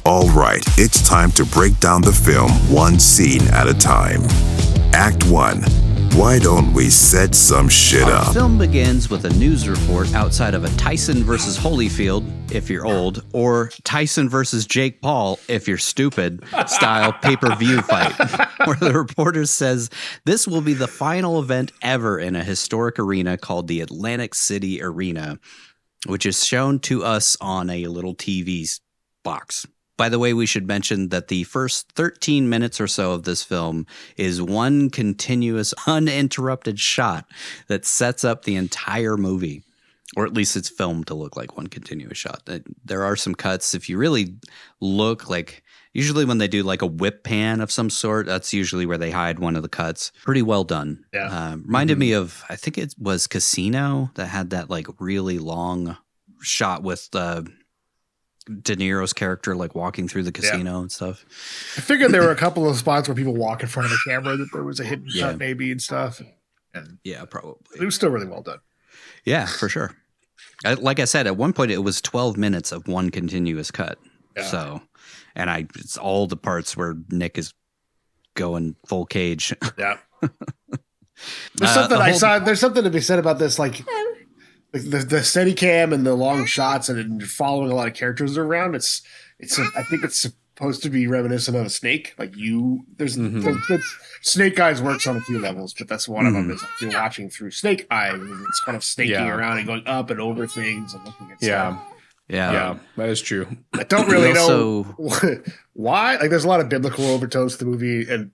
All right, it's time to break down the film one scene at a time. Act 1. Why don't we set some shit up? Our film begins with a news report outside of a Tyson versus Holyfield, if you're old, or Tyson versus Jake Paul, if you're stupid, style pay-per-view fight, where the reporter says this will be the final event ever in a historic arena called the Atlantic City Arena, which is shown to us on a little TV box. By the way, we should mention that the first 13 minutes or so of this film is one continuous, uninterrupted shot that sets up the entire movie, or at least it's filmed to look like one continuous shot. There are some cuts. If you really look, like usually when they do like a whip pan of some sort, that's usually where they hide one of the cuts. Pretty well done. Yeah. Reminded me of, I think it was Casino that had that like really long shot with De Niro's character like walking through the casino and stuff. I figured there were a couple of spots where people walk in front of the camera that there was a hidden cut maybe and stuff. And yeah, probably. It was still really well done. Yeah, for sure. Like I said, at one point it was 12 minutes of one continuous cut. Yeah. So, and it's all the parts where Nick is going full Cage. Yeah. There's something there's something to be said about this, like the steady cam and the long shots and following a lot of characters around. I think it's supposed to be reminiscent of a Snake. Like Snake Eyes works on a few levels, but that's one of them. Is like you're watching through Snake Eyes and it's kind of snaking around and going up and over things and looking at stuff. Yeah, that is true. I don't really know why. Like, there's a lot of biblical overtones to the movie, and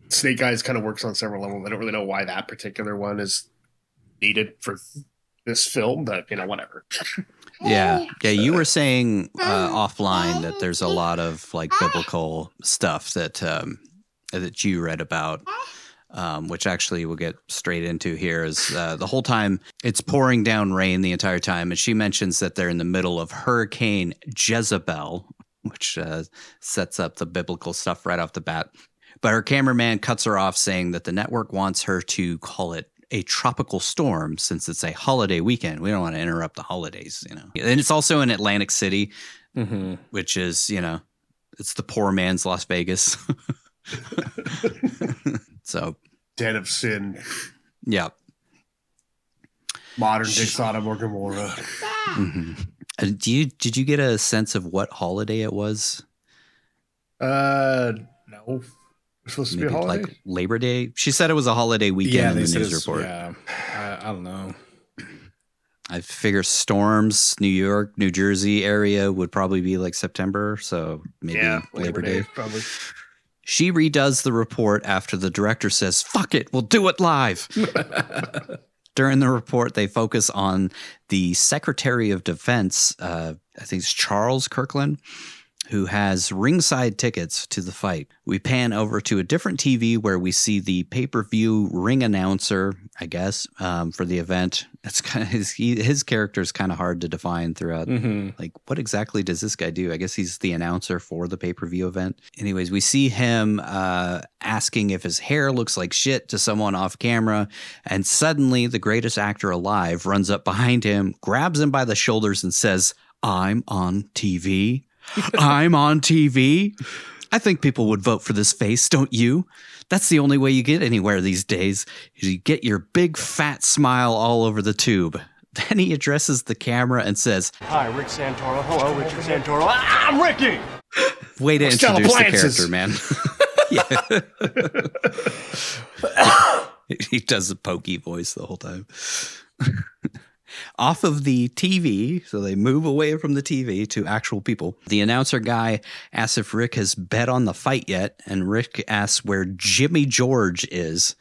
Snake Eyes kind of works on several levels. I don't really know why that particular one is needed for this film, but whatever. Yeah. You were saying offline that there's a lot of like biblical stuff that you read about, which actually we'll get straight into here. Is the whole time it's pouring down rain the entire time, and she mentions that they're in the middle of Hurricane Jezebel, which sets up the biblical stuff right off the bat. But her cameraman cuts her off, saying that the network wants her to call it a tropical storm since it's a holiday weekend. We don't want to interrupt the holidays, And it's also in Atlantic City, which is, it's the poor man's Las Vegas. So, den of sin. Yeah. Modern day Sodom or Gomorrah. Did you get a sense of what holiday it was? No. It's supposed to be a holiday? Like Labor Day? She said it was a holiday weekend in the news report. Yeah, I don't know. I figure storms, New York, New Jersey area would probably be like September, so maybe Labor Day. Probably. She redoes the report after the director says, "Fuck it, we'll do it live." During the report, they focus on the Secretary of Defense, I think it's Charles Kirkland, who has ringside tickets to the fight. We pan over to a different TV where we see the pay-per-view ring announcer, I guess, for the event. That's kind of his character is kind of hard to define throughout. Like, what exactly does this guy do? I guess he's the announcer for the pay-per-view event. Anyways, we see him asking if his hair looks like shit to someone off camera, and suddenly the greatest actor alive runs up behind him, grabs him by the shoulders, and says, "I'm on TV." I'm on TV. I think people would vote for this face, don't you? That's the only way you get anywhere these days. You get your big fat smile all over the tube. Then he addresses the camera and says, "Hi, Rick Santoro. Hello, Richard Santoro. I'm Ricky." Way to introduce the character, man. He does a pokey voice the whole time. Off of the TV, so they move away from the TV to actual people. The announcer guy asks if Rick has bet on the fight yet, and Rick asks where Jimmy George is.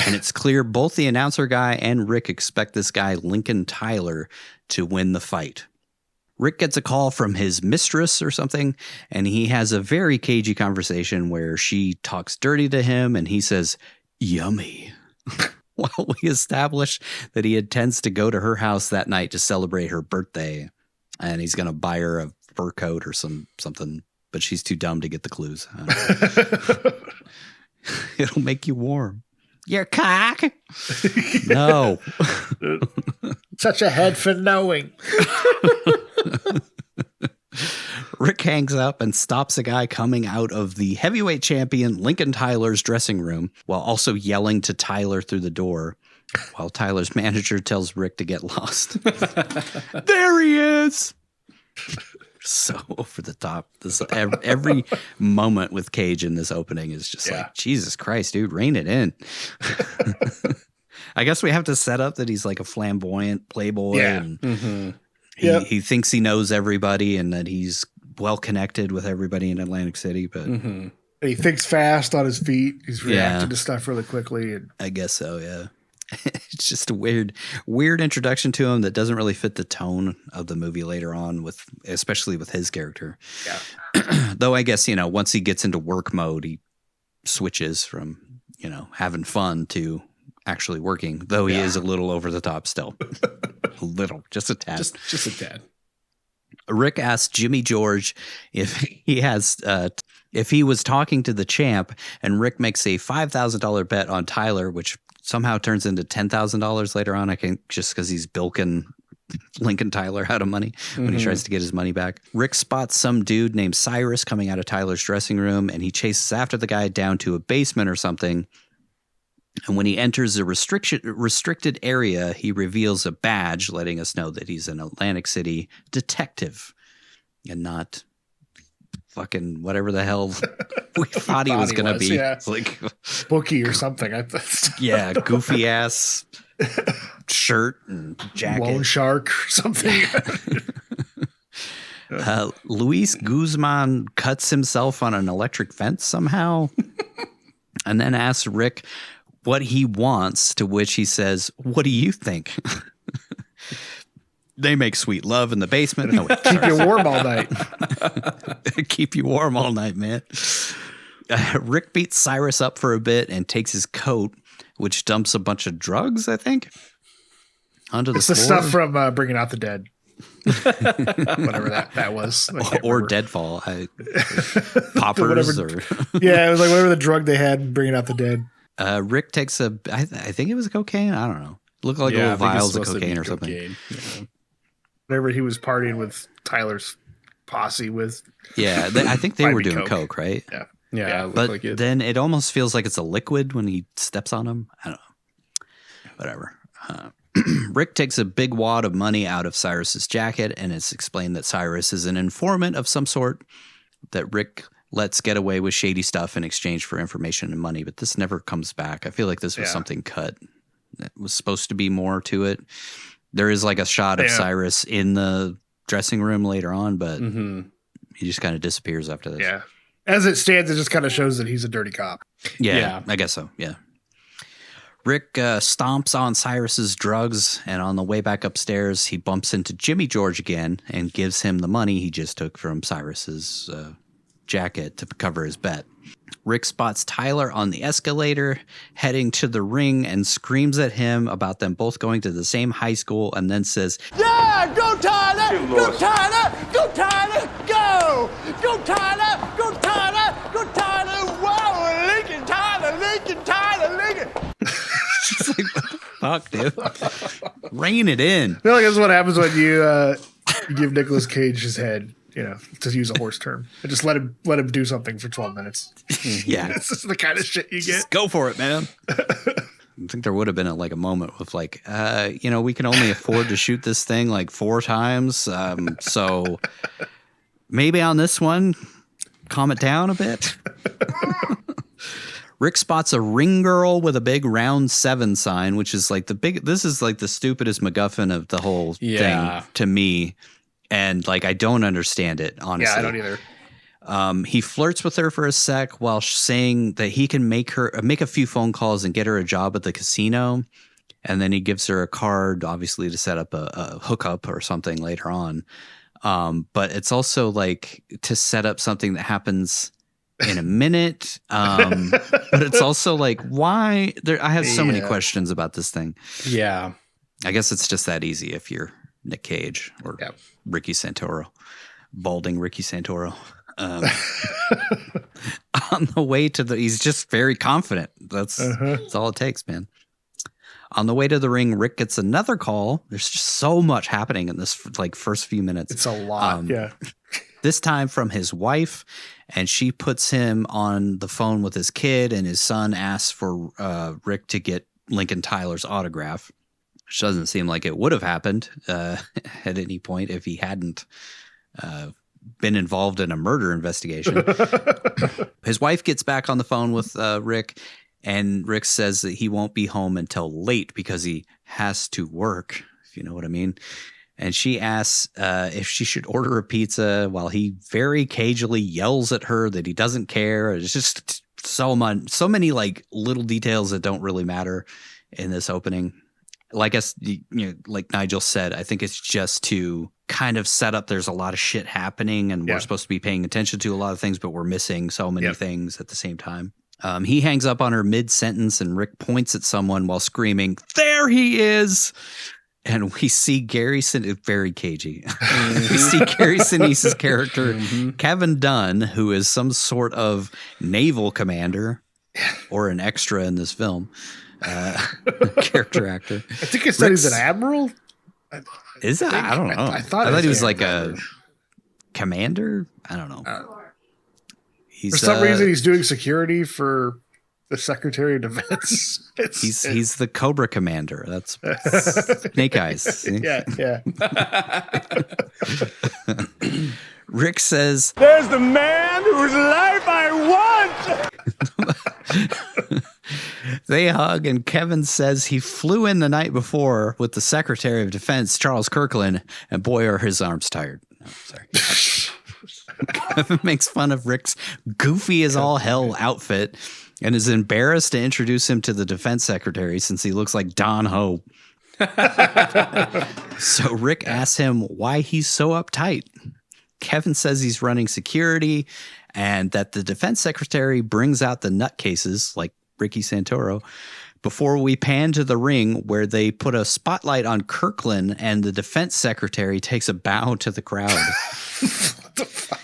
And it's clear both the announcer guy and Rick expect this guy, Lincoln Tyler, to win the fight. Rick gets a call from his mistress or something, and he has a very cagey conversation where she talks dirty to him, and he says, "Yummy." Well, we establish that he intends to go to her house that night to celebrate her birthday, and he's going to buy her a fur coat or something, but she's too dumb to get the clues. It'll make you warm. Your cock? No. Such a head for knowing. Rick hangs up and stops a guy coming out of the heavyweight champion Lincoln Tyler's dressing room while also yelling to Tyler through the door, while Tyler's manager tells Rick to get lost. There he is. So over the top. This every moment with Cage in this opening is just like, Jesus Christ, dude, rein it in. I guess we have to set up that he's like a flamboyant playboy. Yeah. And he thinks he knows everybody and that he's well connected with everybody in Atlantic City. But he thinks fast on his feet. He's reacting to stuff really quickly. And I guess so, yeah. It's just a weird introduction to him that doesn't really fit the tone of the movie later on, especially with his character. Yeah. Though I guess, once he gets into work mode, he switches from, having fun to actually working, though he is a little over the top still. A little, just a tad. Just a tad. Rick asked Jimmy George if he was talking to the champ, and Rick makes a $5,000 bet on Tyler, which somehow turns into $10,000 later on. I think just because he's bilking Lincoln Tyler out of money when he tries to get his money back. Rick spots some dude named Cyrus coming out of Tyler's dressing room, and he chases after the guy down to a basement or something. And when he enters a restricted area, he reveals a badge letting us know that he's an Atlantic City detective and not fucking whatever the hell we thought he was going to be. Yeah. Like bookie or something. Yeah, goofy ass shirt and jacket. Loan shark or something. Luis Guzman cuts himself on an electric fence somehow and then asks Rick what he wants, to which he says, "What do you think?" They make sweet love in the basement. No, wait, keep you warm all night. Keep you warm all night, man. Rick beats Cyrus up for a bit and takes his coat, which dumps a bunch of drugs, I think, onto the floor. It's the stuff from Bringing Out the Dead. Whatever that was. Or Deadfall. Poppers. Yeah, it was like whatever the drug they had in Bringing Out the Dead. Rick takes I think it was cocaine. I don't know. Looked like little vials of cocaine or something. Yeah. Whatever he was partying with Tyler's posse with. Yeah, I think they were doing coke, right? Yeah. Yeah. But like it. then it almost feels like it's a liquid when he steps on them. I don't know. Whatever. Rick takes a big wad of money out of Cyrus's jacket, and it's explained that Cyrus is an informant of some sort that Rick lets get away with shady stuff in exchange for information and money. But this never comes back. I feel like this was something cut. It was supposed to be more to it. There is like a shot of Cyrus in the dressing room later on, but he just kind of disappears after this. Yeah. As it stands, it just kind of shows that he's a dirty cop. Yeah. I guess so. Yeah. Rick stomps on Cyrus's drugs, and on the way back upstairs, he bumps into Jimmy George again and gives him the money he just took from Cyrus's jacket to cover his bet. Rick spots Tyler on the escalator heading to the ring and screams at him about them both going to the same high school, and then says, "Yeah, go Tyler! Go Tyler! Go Tyler! Go! Go Tyler! Go Tyler! Go Tyler! Whoa! Lincoln Tyler! Lincoln Tyler! Lincoln!" She's like, what the fuck, dude? Rein it in. I feel like that's what happens when you give Nicolas Cage his head. To use a horse term, and just let him do something for 12 minutes. Yeah, this is the kind of shit you get. Just go for it, man. I think there would have been a moment with we can only afford to shoot this thing like 4 times, so maybe on this one, calm it down a bit. Rick spots a ring girl with a big round 7 sign, which is like this is like the stupidest MacGuffin of the whole thing to me. And I don't understand it, honestly. Yeah, I don't either. He flirts with her for a sec while saying that he can make a few phone calls and get her a job at the casino. And then he gives her a card, obviously, to set up a hookup or something later on. But it's also to set up something that happens in a minute. But it's also why? I have so many questions about this thing. Yeah. I guess it's just that easy if you're Nick Cage or Ricky Santoro, balding Ricky Santoro. On the way to he's just very confident. That's all it takes, man. On the way to the ring, Rick gets another call. There's just so much happening in this first few minutes. It's a lot. this time from his wife, and she puts him on the phone with his kid, and his son asks for Rick to get Lincoln Tyler's autograph, which doesn't seem like it would have happened at any point if he hadn't been involved in a murder investigation. His wife gets back on the phone with Rick, and Rick says that he won't be home until late because he has to work, if you know what I mean. And she asks if she should order a pizza while he very cagily yells at her that he doesn't care. It's just so many like little details that don't really matter in this opening. Like like Nigel said, I think it's just to kind of set up there's a lot of shit happening and we're supposed to be paying attention to a lot of things, but we're missing so many things at the same time. He hangs up on her mid-sentence and Rick points at someone while screaming, "There he is!" And we see Gary Sinise, very cagey. We see Gary Sinise's character, Kevin Dunn, who is some sort of naval commander or an extra in this film. Character actor. I think it said he's an admiral. Is it? I don't know. I thought he was like a commander. I don't know. For some reason, he's doing security for the Secretary of Defense. He's the Cobra Commander. That's Snake Eyes. Yeah. Rick says, "There's the man whose life I want." They hug, and Kevin says he flew in the night before with the Secretary of Defense, Charles Kirkland, and boy, are his arms tired. Oh, sorry. Kevin makes fun of Rick's goofy as all hell outfit and is embarrassed to introduce him to the defense secretary since he looks like Don Ho. So Rick asks him why he's so uptight. Kevin says he's running security and that the defense secretary brings out the nutcases like Ricky Santoro before we pan to the ring where they put a spotlight on Kirkland and the defense secretary takes a bow to the crowd. What the fuck?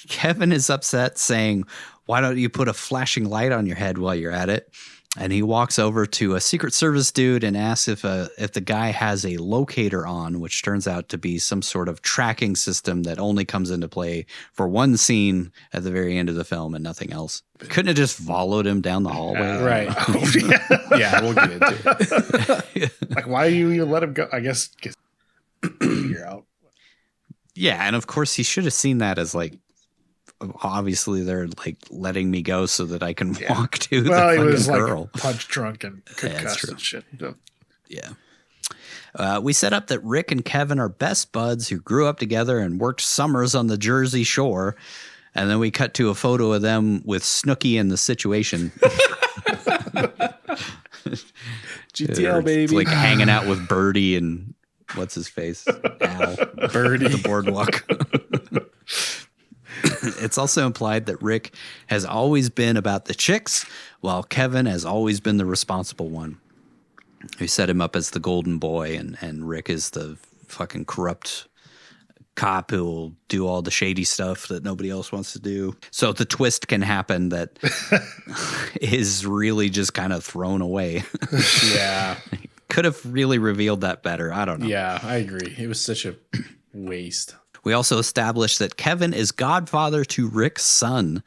Kevin is upset, saying, "Why don't you put a flashing light on your head while you're at it?" And he walks over to a Secret Service dude and asks if the guy has a locator on, which turns out to be some sort of tracking system that only comes into play for one scene at the very end of the film and nothing else. Couldn't have just followed him down the hallway? Right. Yeah, we'll get into it. Like, why you let him go? I guess figure out. Yeah, and of course he should have seen that as like, obviously they're like letting me go so that I can walk to the fucking girl. He was like punch drunk and concussed and shit. Yeah. We set up that Rick and Kevin are best buds who grew up together and worked summers on the Jersey Shore. And then we cut to a photo of them with Snooki in the Situation. GTL, baby. Like hanging out with Birdie and what's his face? Al. Birdie. The boardwalk. It's also implied that Rick has always been about the chicks, while Kevin has always been the responsible one. We set him up as the golden boy, and Rick is the fucking corrupt cop who will do all the shady stuff that nobody else wants to do. So the twist can happen that is really just kind of thrown away. Yeah. Could have really revealed that better. I don't know. Yeah, I agree. It was such a waste. We also established that Kevin is godfather to Rick's son.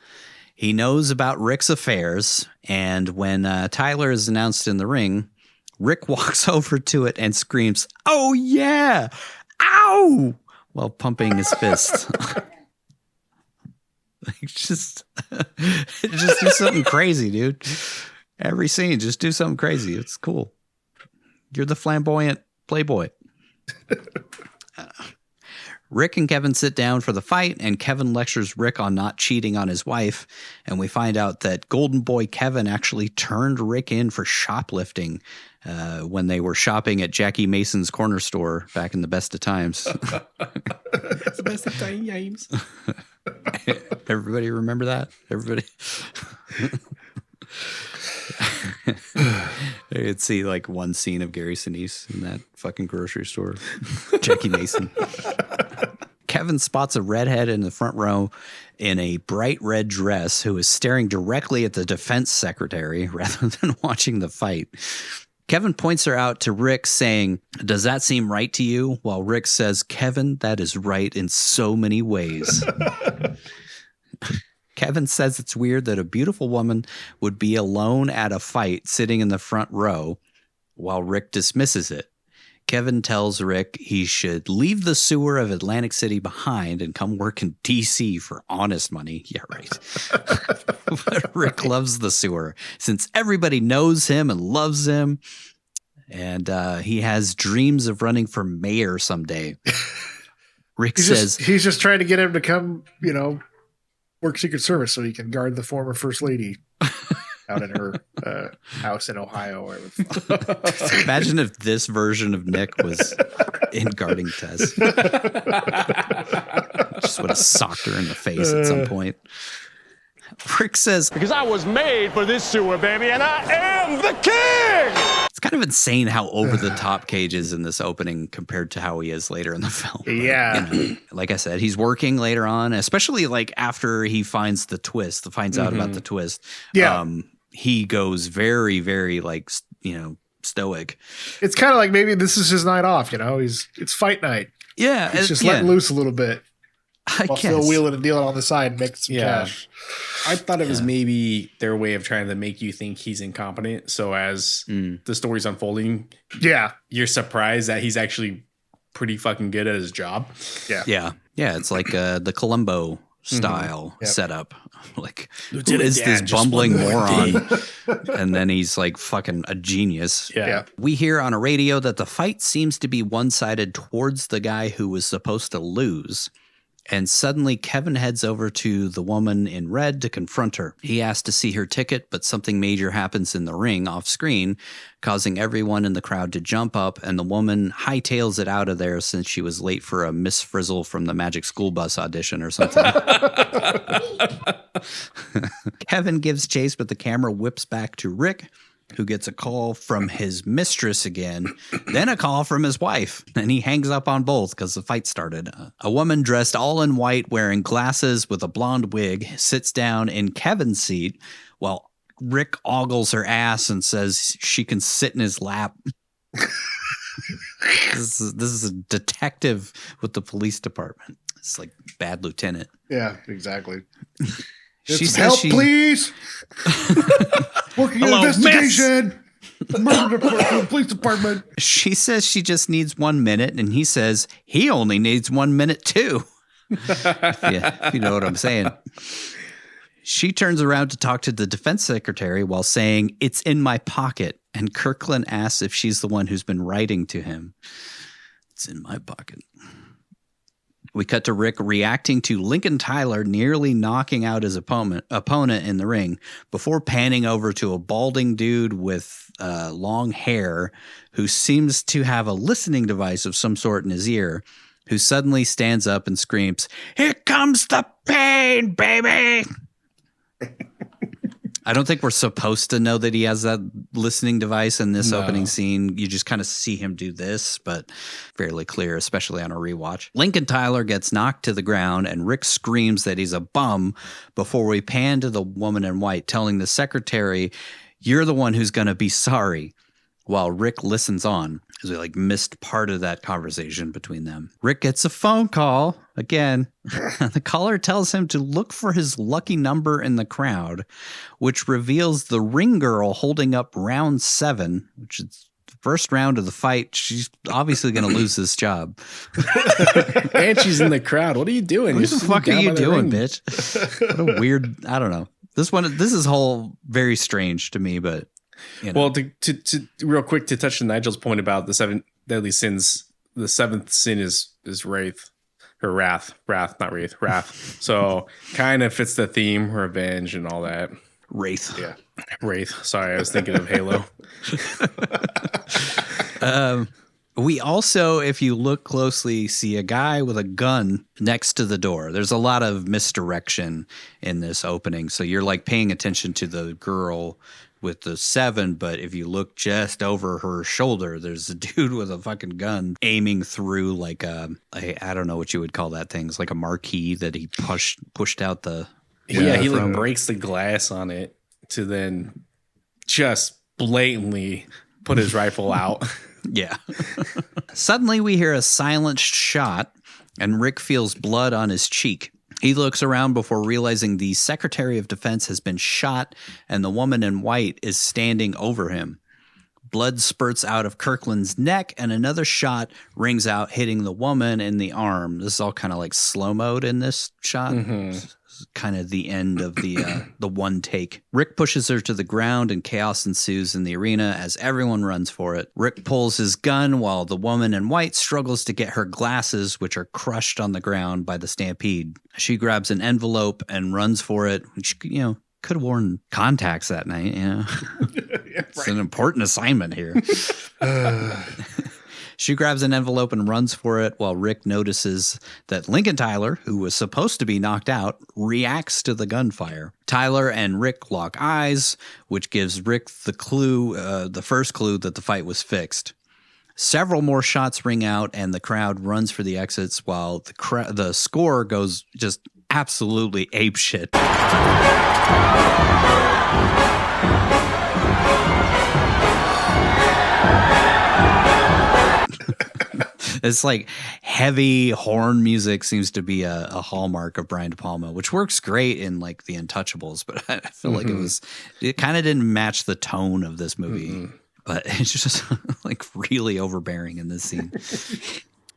He knows about Rick's affairs, and when Tyler is announced in the ring, Rick walks over to it and screams, "Oh yeah! Ow!" while pumping his fist. just do something crazy, dude. Every scene, just do something crazy. It's cool. You're the flamboyant playboy. Rick and Kevin sit down for the fight, and Kevin lectures Rick on not cheating on his wife. And we find out that Golden Boy Kevin actually turned Rick in for shoplifting when they were shopping at Jackie Mason's corner store back in the best of times. The best of times. Everybody remember that? Everybody? I could see like one scene of Gary Sinise in that fucking grocery store. Jackie Mason. Kevin spots a redhead in the front row in a bright red dress who is staring directly at the defense secretary rather than watching the fight. Kevin points her out to Rick saying, "Does that seem right to you?" While Rick says, "Kevin, that is right in so many ways." Kevin says it's weird that a beautiful woman would be alone at a fight sitting in the front row, while Rick dismisses it. Kevin tells Rick he should leave the sewer of Atlantic City behind and come work in D.C. for honest money. Yeah, right. But Rick loves the sewer since everybody knows him and loves him. And he has dreams of running for mayor someday. Rick says he's just trying to get him to come, work Secret Service so he can guard the former First Lady out in her house in Ohio. Imagine if this version of Nick was in guarding Tess. Just would have socked her in the face at some point. Rick says, Because I was made for this sewer, baby, and I am the king! It's kind of insane how over the top Cage is in this opening compared to how he is later in the film. Yeah. Like I said, he's working later on, especially like after he finds the twist, finds out about the twist. Yeah. He goes very, very like, stoic. It's kind of like maybe this is his night off, it's fight night. Yeah. He's just letting loose a little bit. While guess. still wheeling and dealing on the side and making some cash. I thought it was maybe their way of trying to make you think he's incompetent. So as the story's unfolding, you're surprised that he's actually pretty fucking good at his job. Yeah. It's like the Columbo style setup. Like, who is this bumbling moron? And then he's like fucking a genius. Yeah. We hear on a radio that the fight seems to be one-sided towards the guy who was supposed to lose. And suddenly Kevin heads over to the woman in red to confront her. He asks to see her ticket, but something major happens in the ring off screen, causing everyone in the crowd to jump up, and the woman hightails it out of there since she was late for a Miss Frizzle from the Magic School Bus audition or something. Kevin gives chase, but the camera whips back to Rick, who gets a call from his mistress again, then a call from his wife, and he hangs up on both because the fight started. A woman dressed all in white, wearing glasses with a blonde wig, sits down in Kevin's seat while Rick ogles her ass and says she can sit in his lap. This is a detective with the police department. It's like Bad Lieutenant. Yeah, exactly. She says help, please. Working an investigation. Murder department, police department. She says she just needs 1 minute, and he says he only needs 1 minute too. If you know what I'm saying. She turns around to talk to the defense secretary while saying, "It's in my pocket." And Kirkland asks if she's the one who's been writing to him. It's in my pocket. We cut to Rick reacting to Lincoln Tyler nearly knocking out his opponent in the ring before panning over to a balding dude with long hair who seems to have a listening device of some sort in his ear, who suddenly stands up and screams, "Here comes the pain, baby!" I don't think we're supposed to know that he has that listening device in this opening scene. You just kind of see him do this, but fairly clear, especially on a rewatch. Lincoln Tyler gets knocked to the ground, and Rick screams that he's a bum before we pan to the woman in white, telling the secretary, "You're the one who's going to be sorry," while Rick listens on, because we missed part of that conversation between them. Rick gets a phone call again. The caller tells him to look for his lucky number in the crowd, which reveals the ring girl holding up round 7, which is the first round of the fight. She's obviously going to lose this job. And she's in the crowd. What are you doing? What the fuck are you doing, bitch? What a weird, I don't know. This is whole very strange to me, but Well, to real quick to touch on Nigel's point about the 7 deadly sins, the 7th sin is wrath or wrath, not wraith, wrath. So kind of fits the theme, revenge and all that. Wraith. Yeah. Wraith. Sorry, I was thinking of Halo. We also, if you look closely, see a guy with a gun next to the door. There's a lot of misdirection in this opening. So you're paying attention to the girl with the 7, but if you look just over her shoulder, there's a dude with a fucking gun aiming through I don't know what you would call that thing. It's like a marquee that he pushed out the he breaks the glass on it to then just blatantly put his rifle out. Yeah. Suddenly we hear a silenced shot and Rick feels blood on his cheek. He looks around before realizing the Secretary of Defense has been shot and the woman in white is standing over him. Blood spurts out of Kirkland's neck and another shot rings out, hitting the woman in the arm. This is all kind of like slow mode in this shot. Kind of the end of the one take. Rick pushes her to the ground and chaos ensues in the arena as everyone runs for it. Rick pulls his gun while the woman in white struggles to get her glasses, which are crushed on the ground by the stampede. She grabs an envelope and runs for it. She, could have worn contacts that night. It's an important assignment here. She grabs an envelope and runs for it while Rick notices that Lincoln Tyler, who was supposed to be knocked out, reacts to the gunfire. Tyler and Rick lock eyes, which gives Rick the clue, the first clue that the fight was fixed. Several more shots ring out and the crowd runs for the exits while the score goes just absolutely apeshit. It's like heavy horn music seems to be a hallmark of Brian De Palma, which works great in like The Untouchables, but I feel like it kind of didn't match the tone of this movie, but it's just like really overbearing in this scene.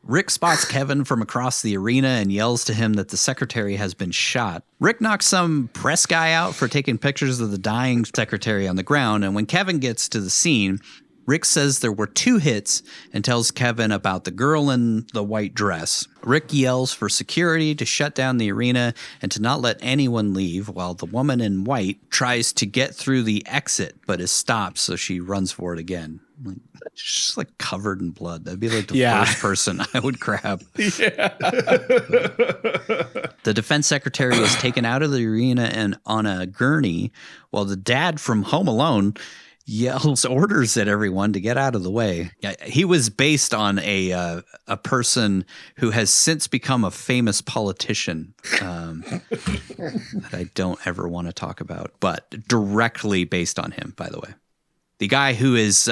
Rick spots Kevin from across the arena and yells to him that the secretary has been shot. Rick knocks some press guy out for taking pictures of the dying secretary on the ground, and when Kevin gets to the scene, Rick says there were 2 hits and tells Kevin about the girl in the white dress. Rick yells for security to shut down the arena and to not let anyone leave while the woman in white tries to get through the exit but is stopped, so she runs for it again. She's just like covered in blood. That'd be like the first person I would grab. The defense secretary is taken out of the arena and on a gurney while the dad from Home Alone yells orders at everyone to get out of the way. He was based on a person who has since become a famous politician that I don't ever want to talk about, but directly based on him, by the way. The guy who is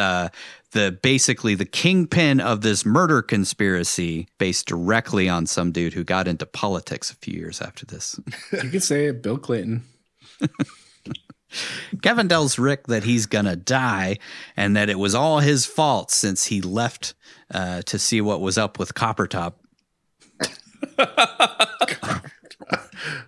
basically the kingpin of this murder conspiracy based directly on some dude who got into politics a few years after this. You could say it, Bill Clinton. Kevin tells Rick that he's gonna die and that it was all his fault since he left to see what was up with Coppertop.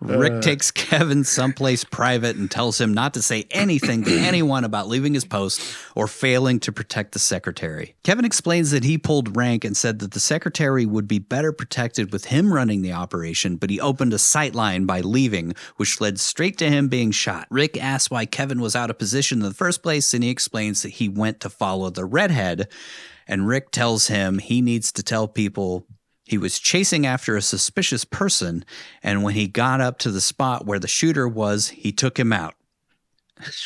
Rick takes Kevin someplace private and tells him not to say anything to anyone about leaving his post or failing to protect the secretary. Kevin explains that he pulled rank and said that the secretary would be better protected with him running the operation, but he opened a sight line by leaving, which led straight to him being shot. Rick asks why Kevin was out of position in the first place, and he explains that he went to follow the redhead, and Rick tells him he needs to tell people he was chasing after a suspicious person, and when he got up to the spot where the shooter was, he took him out.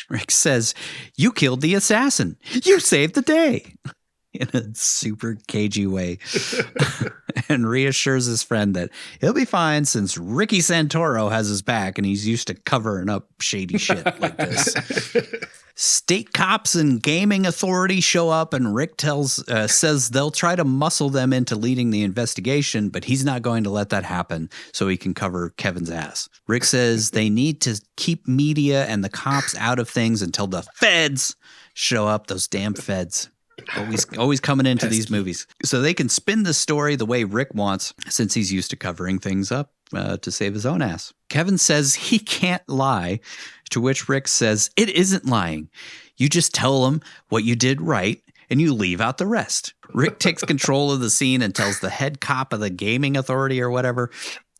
Rick says, "You killed the assassin. You saved the day," in a super cagey way, and reassures his friend that he'll be fine since Ricky Santoro has his back and he's used to covering up shady shit like this. State cops and gaming authority show up, and Rick says they'll try to muscle them into leading the investigation, but he's not going to let that happen so he can cover Kevin's ass. Rick says they need to keep media and the cops out of things until the feds show up, those damn feds. Always coming into these movies. So they can spin the story the way Rick wants, since he's used to covering things up to save his own ass. Kevin says he can't lie, to which Rick says it isn't lying. You just tell him what you did right and you leave out the rest. Rick takes control of the scene and tells the head cop of the gaming authority or whatever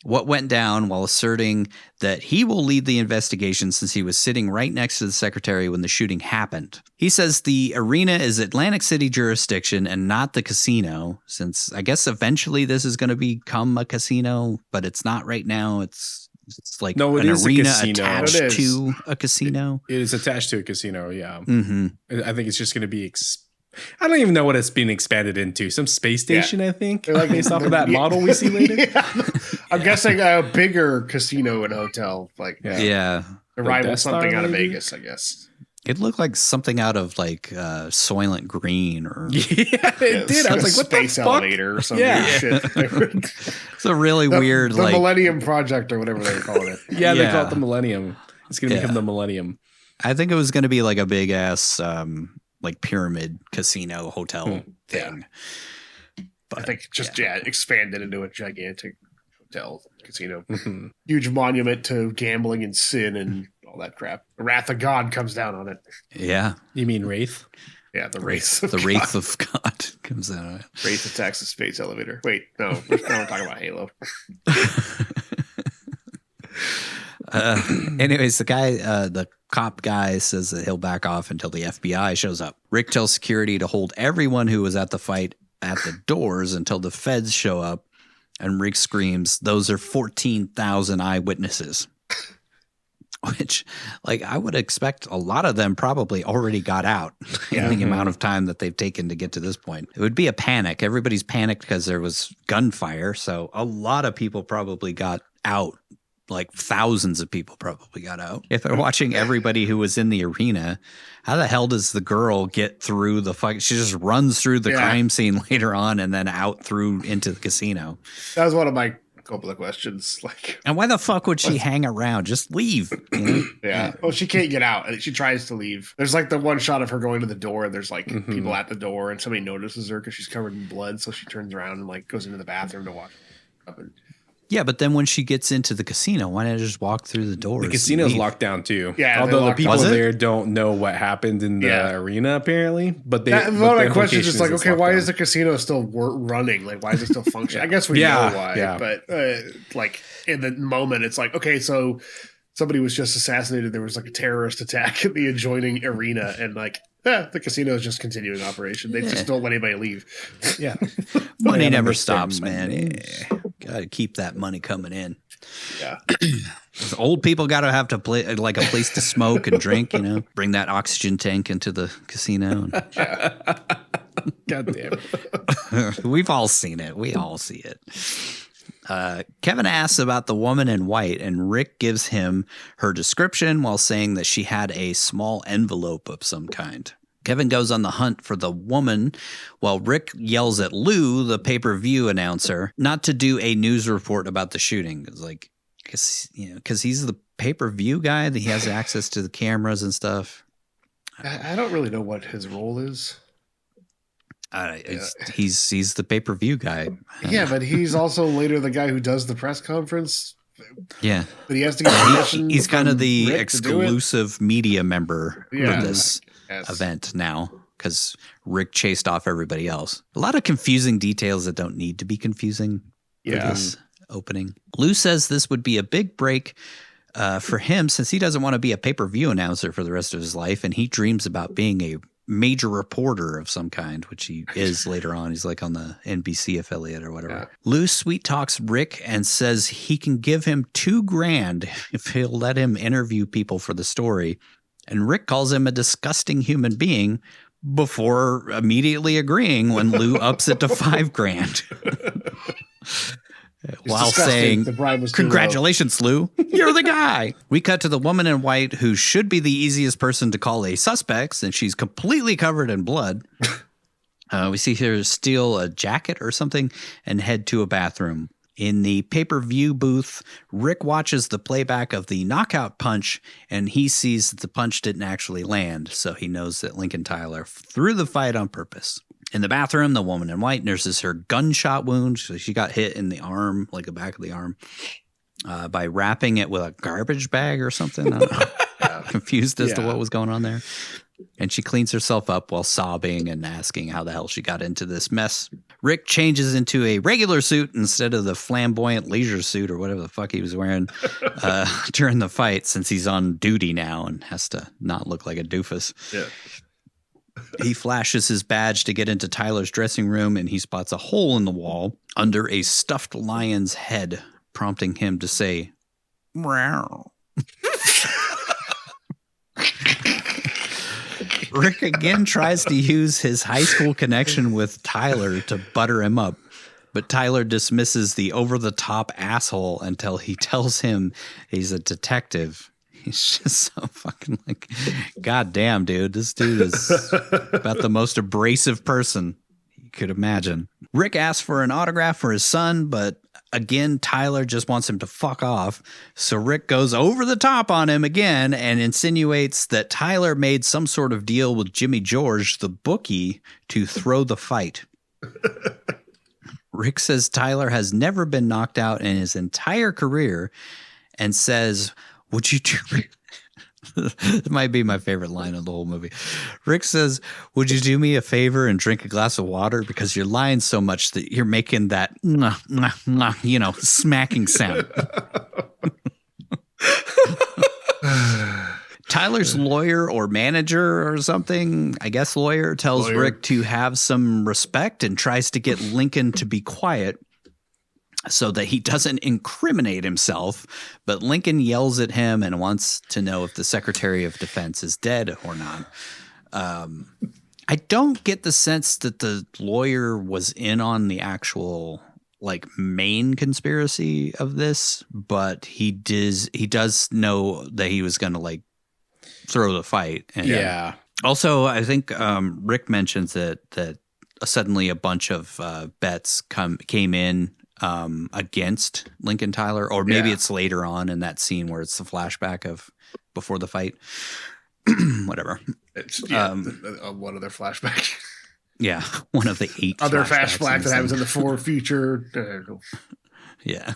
what went down, while asserting that he will lead the investigation since he was sitting right next to the secretary when the shooting happened. He says the arena is Atlantic City jurisdiction and not the casino, since I guess eventually this is going to become a casino, but it's not right now. It's like an arena attached to a casino. It is attached to a casino, yeah. Mm-hmm. I think it's just going to be I don't even know what it's being expanded into. Some space station, I think, like based off of that model we see later. Yeah. I'm guessing a bigger casino and hotel, like the rival something out of Vegas, I guess. It looked like something out of like Soylent Green or it did. I was like, what the Space fuck? Elevator or some weird shit. it's a really weird the like Millennium Project or whatever they were calling it. Yeah, they call it the Millennium. It's going to become the Millennium. I think it was going to be like a big ass like pyramid casino hotel thing. But, I think just expanded into a gigantic hotel casino. Huge monument to gambling and sin and all that crap. The wrath of God comes down on it. Yeah. You mean Wraith? Yeah, the Wraith. The Wraith of God comes out of it. Wraith attacks the space elevator. Wait, no, we're talking about Halo. Anyways, the cop guy says that he'll back off until the FBI shows up. Rick tells security to hold everyone who was at the fight at the doors until the feds show up, and Rick screams, "Those are 14,000 eyewitnesses." Which, like, I would expect a lot of them probably already got out in the amount of time that they've taken to get to this point. It would be a panic. Everybody's panicked because there was gunfire. So a lot of people probably got out. Like thousands of people probably got out. If they're watching everybody who was in the arena, how the hell does the girl get through the fight? She just runs through the crime scene later on and then out through into the casino. That was one of my Coppola questions. Like, and why the fuck would she hang around? Just leave. You know? Yeah. Well, she can't get out. She tries to leave. There's like the one shot of her going to the door, and there's like people at the door, and somebody notices her because she's covered in blood. So she turns around and like goes into the bathroom to wash up. Yeah, but then when she gets into the casino, why not just walk through the doors? The casino's locked down too. Yeah, although the people there don't know what happened in the arena apparently. But one of my questions is like, okay, why is the casino still running? Like, why is it still functioning? I guess we know why, but like in the moment, it's like, okay, so somebody was just assassinated. There was like a terrorist attack in the adjoining arena, and like, the casino is just continuing operation. They just don't let anybody leave. Yeah, money never stops, man. Got to keep that money coming in. Yeah, old people got to have to play like a place to smoke and drink. You know, bring that oxygen tank into the casino. God damn it. We've all seen it. We all see it. Kevin asks about the woman in white, and Rick gives him her description while saying that she had a small envelope of some kind. Kevin goes on the hunt for the woman while Rick yells at Lou, the pay-per-view announcer, not to do a news report about the shooting. It's like, because he's the pay-per-view guy, that he has access to the cameras and stuff. I don't really know what his role is. He's the pay-per-view guy. Yeah, but he's also later the guy who does the press conference. Yeah, but he has to get permission. He's kind of the exclusive media member for this event now, because Rick chased off everybody else. A lot of confusing details that don't need to be confusing for this opening. Lou says this would be a big break for him, since he doesn't want to be a pay-per-view announcer for the rest of his life, and he dreams about being a major reporter of some kind, which he is later on. He's like on the NBC affiliate or whatever. Yeah. Lou sweet talks Rick and says he can give him $2,000 if he'll let him interview people for the story. And Rick calls him a disgusting human being before immediately agreeing when Lou ups it to $5,000. While saying, "Congratulations, Lou, you're the guy." We cut to the woman in white, who should be the easiest person to call a suspect since she's completely covered in blood. We see her steal a jacket or something and head to a bathroom. In the pay-per-view booth, Rick watches the playback of the knockout punch, and he sees that the punch didn't actually land, so he knows that Lincoln Tyler threw the fight on purpose. In the bathroom, the woman in white nurses her gunshot wound. So she got hit in the arm, like the back of the arm, by wrapping it with a garbage bag or something. I don't know. Confused as to what was going on there. And she cleans herself up while sobbing and asking how the hell she got into this mess. Rick changes into a regular suit instead of the flamboyant leisure suit or whatever the fuck he was wearing during the fight, since he's on duty now and has to not look like a doofus. Yeah. He flashes his badge to get into Tyler's dressing room, and he spots a hole in the wall under a stuffed lion's head, prompting him to say, "Meow." Rick again tries to use his high school connection with Tyler to butter him up, but Tyler dismisses the over-the-top asshole until he tells him he's a detective. He's just so fucking like, God damn, dude. This dude is about the most abrasive person you could imagine. Rick asks for an autograph for his son, but again, Tyler just wants him to fuck off. So Rick goes over the top on him again and insinuates that Tyler made some sort of deal with Jimmy George, the bookie, to throw the fight. Rick says Tyler has never been knocked out in his entire career and says, would you do me? It might be my favorite line of the whole movie. Rick says, would you do me a favor and drink a glass of water? Because you're lying so much that you're making that, smacking sound. Tyler's lawyer or manager or something, I guess lawyer, tells Rick to have some respect and tries to get Lincoln to be quiet so that he doesn't incriminate himself. But Lincoln yells at him and wants to know if the Secretary of Defense is dead or not. I don't get the sense that the lawyer was in on the actual main conspiracy of this, but he does know that he was going to throw the fight. And yeah. Also, I think Rick mentions that suddenly a bunch of bets came in against Lincoln Tyler, or maybe it's later on in that scene where it's the flashback of before the fight. Whatever. It's one other flashback. Yeah, one of the 8 other flashback that happens in the future. Yeah.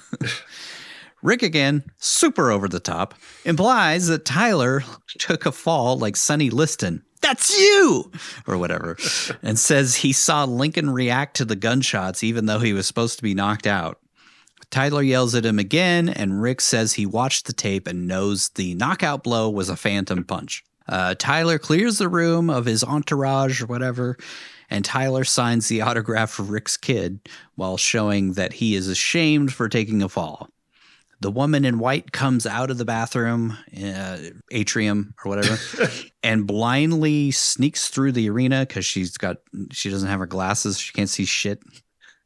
Rick again, super over the top, implies that Tyler took a fall like Sonny Liston. That's you! Or whatever. And says he saw Lincoln react to the gunshots even though he was supposed to be knocked out. Tyler yells at him again, and Rick says he watched the tape and knows the knockout blow was a phantom punch. Tyler clears the room of his entourage or whatever, and Tyler signs the autograph for Rick's kid while showing that he is ashamed for taking a fall. The woman in white comes out of the bathroom, atrium or whatever, and blindly sneaks through the arena because she doesn't have her glasses. She can't see shit.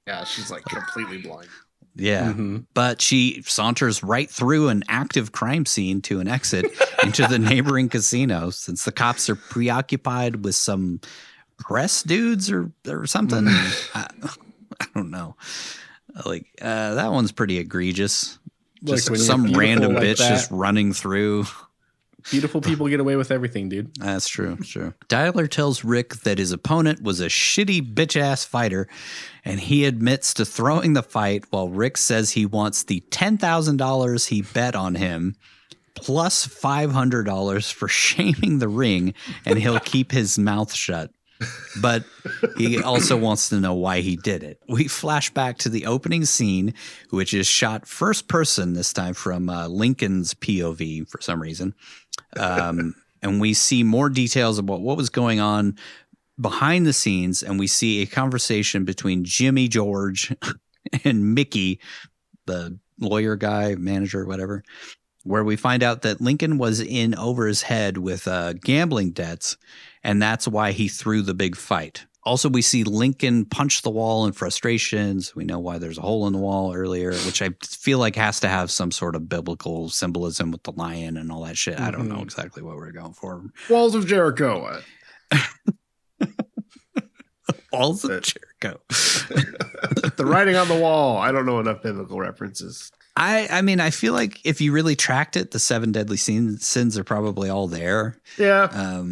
Yeah, she's completely blind. Yeah. Mm-hmm. But she saunters right through an active crime scene to an exit into the neighboring casino since the cops are preoccupied with some press dudes or something. I don't know. That one's pretty egregious. Just some random bitch just running through. Beautiful people get away with everything, dude. That's true. Sure. Tyler tells Rick that his opponent was a shitty bitch-ass fighter, and he admits to throwing the fight while Rick says he wants the $10,000 he bet on him plus $500 for shaming the ring, and he'll keep his mouth shut. But he also wants to know why he did it. We flash back to the opening scene, which is shot first person this time from Lincoln's POV for some reason. And we see more details about what was going on behind the scenes. And we see a conversation between Jimmy George and Mickey, the lawyer guy, manager, whatever, where we find out that Lincoln was in over his head with gambling debts. And that's why he threw the big fight. Also, we see Lincoln punch the wall in frustrations. We know why there's a hole in the wall earlier, which I feel like has to have some sort of biblical symbolism with the lion and all that shit. I don't know exactly what we're going for. Walls of Jericho. Walls of Jericho. The writing on the wall. I don't know enough biblical references. I mean, I feel like if you really tracked it, the 7 deadly sins are probably all there. Yeah.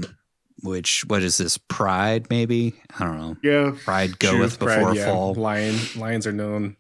What is this? Pride, maybe? I don't know. Yeah. Pride goeth before a fall. Lions are known.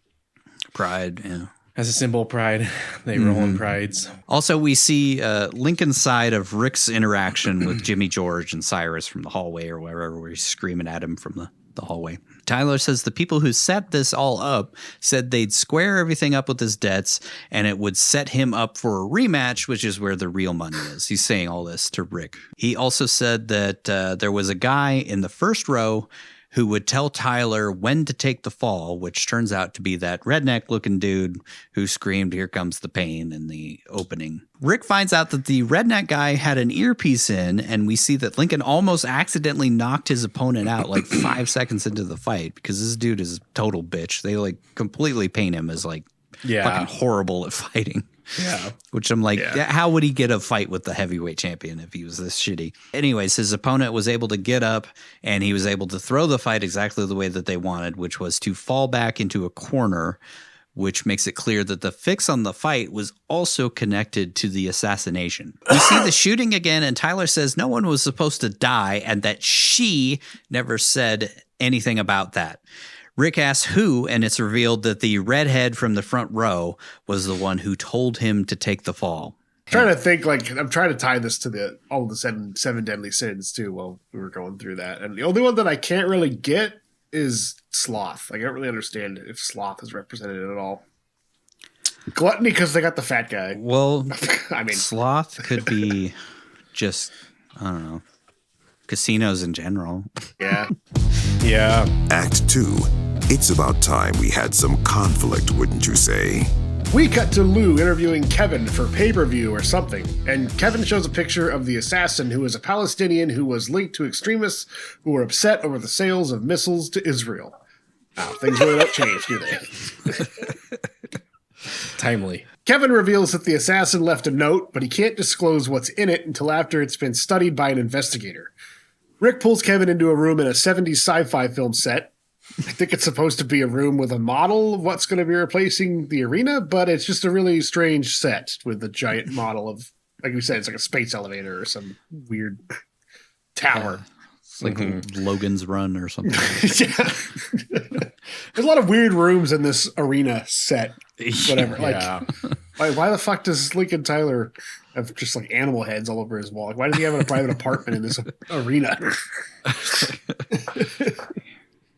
Pride, yeah. As a symbol of pride. They roll in prides. Also, we see Lincoln's side of Rick's interaction with Jimmy George and Cyrus from the hallway or wherever, where he's screaming at him from the hallway. Tyler says the people who set this all up said they'd square everything up with his debts and it would set him up for a rematch, which is where the real money is. He's saying all this to Rick. He also said that there was a guy in the first row who would tell Tyler when to take the fall, which turns out to be that redneck-looking dude who screamed, "Here comes the pain," in the opening. Rick finds out that the redneck guy had an earpiece in, and we see that Lincoln almost accidentally knocked his opponent out 5 seconds into the fight because this dude is a total bitch. They completely paint him as fucking horrible at fighting. Yeah. Which I'm like, how would he get a fight with the heavyweight champion if he was this shitty? Anyways, his opponent was able to get up and he was able to throw the fight exactly the way that they wanted, which was to fall back into a corner, which makes it clear that the fix on the fight was also connected to the assassination. We see the shooting again, and Tyler says no one was supposed to die and that she never said anything about that. Rick asks who, and it's revealed that the redhead from the front row was the one who told him to take the fall. I'm trying to think, I'm trying to tie this to all of the seven deadly sins too while we were going through that. And the only one that I can't really get is sloth. I don't really understand if sloth is represented at all. Gluttony, because they got the fat guy. Well, I mean, sloth could be just, I don't know, casinos in general. Yeah. Yeah. Act 2. It's about time we had some conflict, wouldn't you say? We cut to Lou interviewing Kevin for pay-per-view or something, and Kevin shows a picture of the assassin who is a Palestinian who was linked to extremists who were upset over the sales of missiles to Israel. Wow, things really don't change, do they? Timely. Kevin reveals that the assassin left a note, but he can't disclose what's in it until after it's been studied by an investigator. Rick pulls Kevin into a room in a 70s sci-fi film set. I think it's supposed to be a room with a model of what's going to be replacing the arena, but it's just a really strange set with a giant model of, like we said, it's like a space elevator or some weird tower. It's like Logan's Run or something. There's a lot of weird rooms in this arena set. Whatever. Why the fuck does Lincoln Tyler have just like animal heads all over his wall? Like, why does he have a private apartment in this arena?